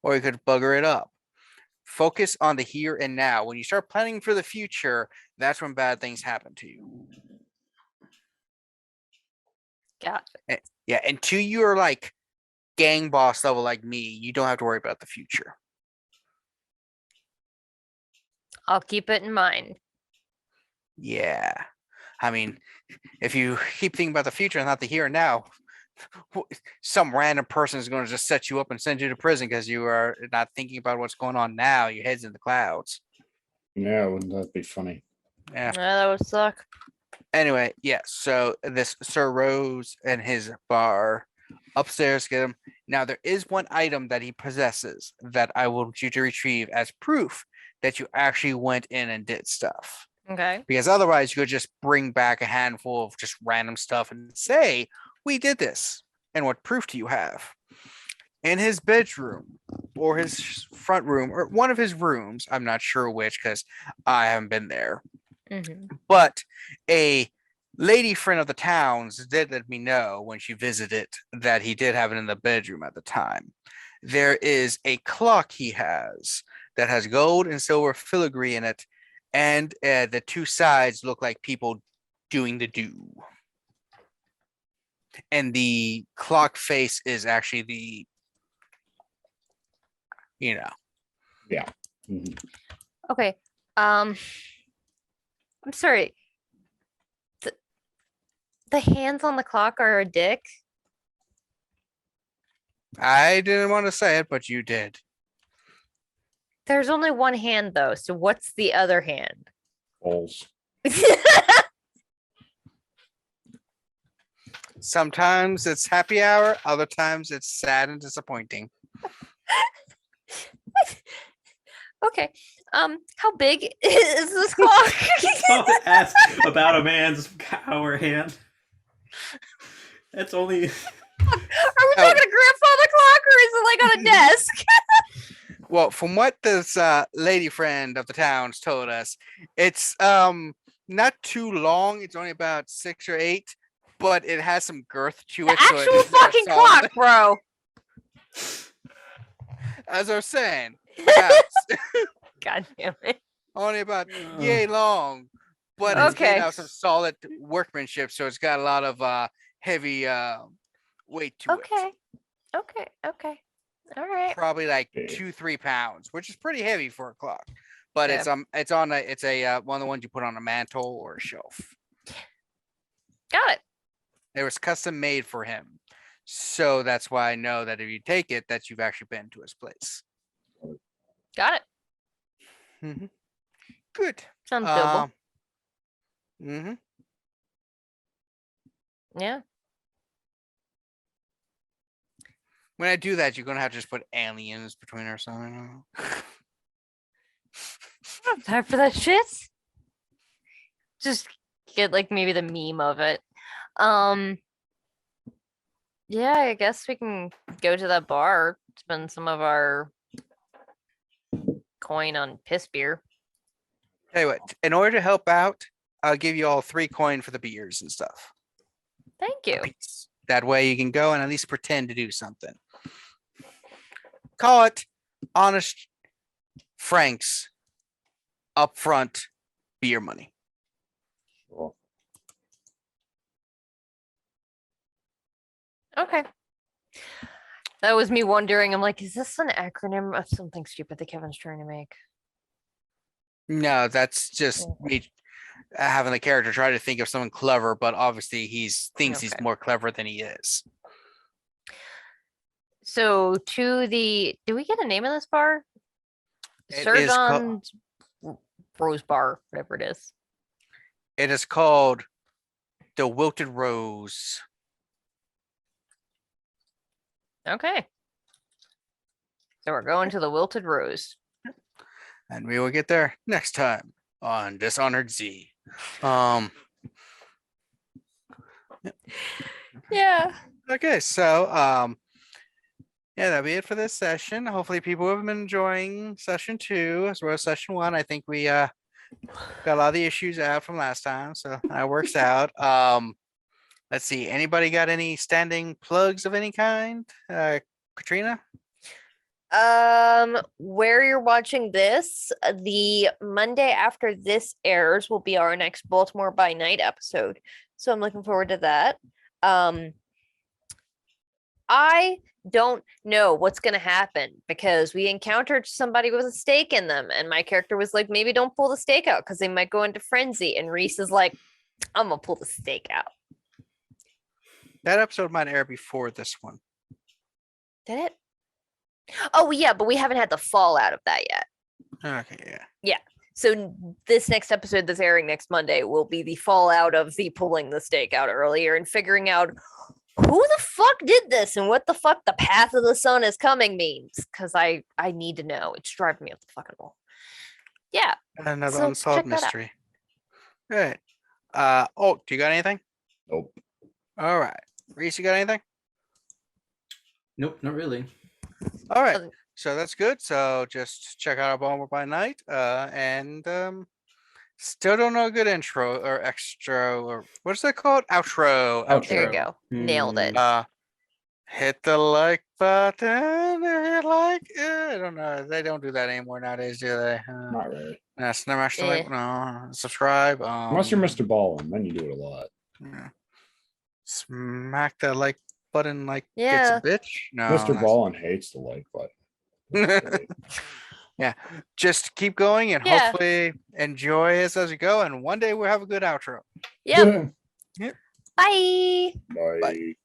Or you could bugger it up. Focus on the here and now. When you start planning for the future, that's when bad things happen to you. Got it. Yeah, until you're like gang boss level like me, you don't have to worry about the future. I'll keep it in mind. Yeah. I mean, if you keep thinking about the future and not the here and now, some random person is going to just set you up and send you to prison because you are not thinking about what's going on now. Your head's in the clouds. Yeah, wouldn't that be funny? Yeah. That would suck. Anyway, yeah. So this Sir Rose and his bar upstairs, get him. Now there is one item that he possesses that I want you to retrieve as proof that you actually went in and did stuff. Okay. Because otherwise you could just bring back a handful of just random stuff and say, we did this. And what proof do you have? In his bedroom or his front room or one of his rooms, I'm not sure which because I haven't been there. Mm-hmm. But a lady friend of the town's did let me know when she visited that he did have it in the bedroom at the time. There is a clock he has that has gold and silver filigree in it, and the two sides look like people doing the do. And the clock face is actually the Yeah. Mhm. Okay. I'm sorry. The hands on the clock are a dick. I didn't want to say it, but you did. There's only one hand though, so what's the other hand? Balls. Sometimes it's happy hour, other times it's sad and disappointing. Okay. How big is this clock? Don't ask about a man's power hand. That's only. Are we talking a grandfather clock or is it like on a desk? Well, from what this lady friend of the town's told us, it's not too long. It's only about 6 or 8, but it has some girth to The it. so actual it's not fucking solid. clock, bro. As I was saying, about God damn it. only about yay long, but it's made Okay. out of some solid workmanship, so it's got a lot of heavy weight to it. Okay. All right. Probably like Okay. 2-3 pounds, which is pretty heavy for a clock. But Yeah. it's on a one of the ones you put on a mantle or a shelf. Got it. It was custom made for him, so that's why I know that if you take it, that you've actually been to his place. Got it. Good. Sounds doable. Mm-hmm. Yeah. When I do that, you're gonna have to just put aliens between our sign. I don't have time for that shit. Just get like maybe the meme of it. Yeah, I guess we can go to that bar, spend some of our coin on piss beer. Tell you what, in order to help out, I'll give you all 3 coin for the beers and stuff. Thank you. Apiece. That way you can go and at least pretend to do something. Call it honest Frank's upfront beer money. Sure. Okay. That was me wondering. I'm like, is this an acronym of something stupid that Kevin's trying to make? No, that's just me having the character try to think of someone clever, but obviously thinks he's Okay. more clever than he is. So do we get a name of this bar? It Sir is John's Rose Bar, whatever it is. It is called the Wilted Rose. Okay. So we're going to the Wilted Rose. And we will get there next time on Dishonored Z. Yeah. Okay, so yeah, that'll be it for this session. Hopefully people have been enjoying session 2 as well as session 1. I think we got a lot of the issues out from last time, so that works out. Let's see, anybody got any standing plugs of any kind? Katrina? Where you're watching this, the Monday after this airs will be our next Baltimore by Night episode. So I'm looking forward to that. I don't know what's gonna happen because we encountered somebody with a stake in them, and my character was like, maybe don't pull the stake out because they might go into frenzy. And Reese is like, I'm gonna pull the stake out. That episode might air before this one. Did it? Oh yeah, but we haven't had the fallout of that yet. Okay, yeah. So this next episode that's airing next Monday will be the fallout of the pulling the stake out earlier and figuring out who the fuck did this and what the fuck the path of the sun is coming means. Because I need to know. It's driving me up the fucking wall. Yeah. Another So unsolved check that out. mystery. All right. Oh, do you got anything? Nope. All right. Reese, you got anything? Nope, not really. All right. Other- So that's good. So just check out our Baltimore by Night. And still don't know a good intro or extra or what's that called? Outro. There you Outro. go. Nailed it. Hit the like button. Hit like. I don't know. They don't do that anymore nowadays, do they? Not really. Smash the like. No. Subscribe. Unless you're Mr. Ballin, then you do it a lot. Yeah. Smack that like button like Yeah. it's a bitch. No. Mr. that's- Ballin hates the like button. That's great. Just keep going and Yeah. hopefully enjoy us as we go. And one day we'll have a good outro. Yep. Yeah. Bye. Bye.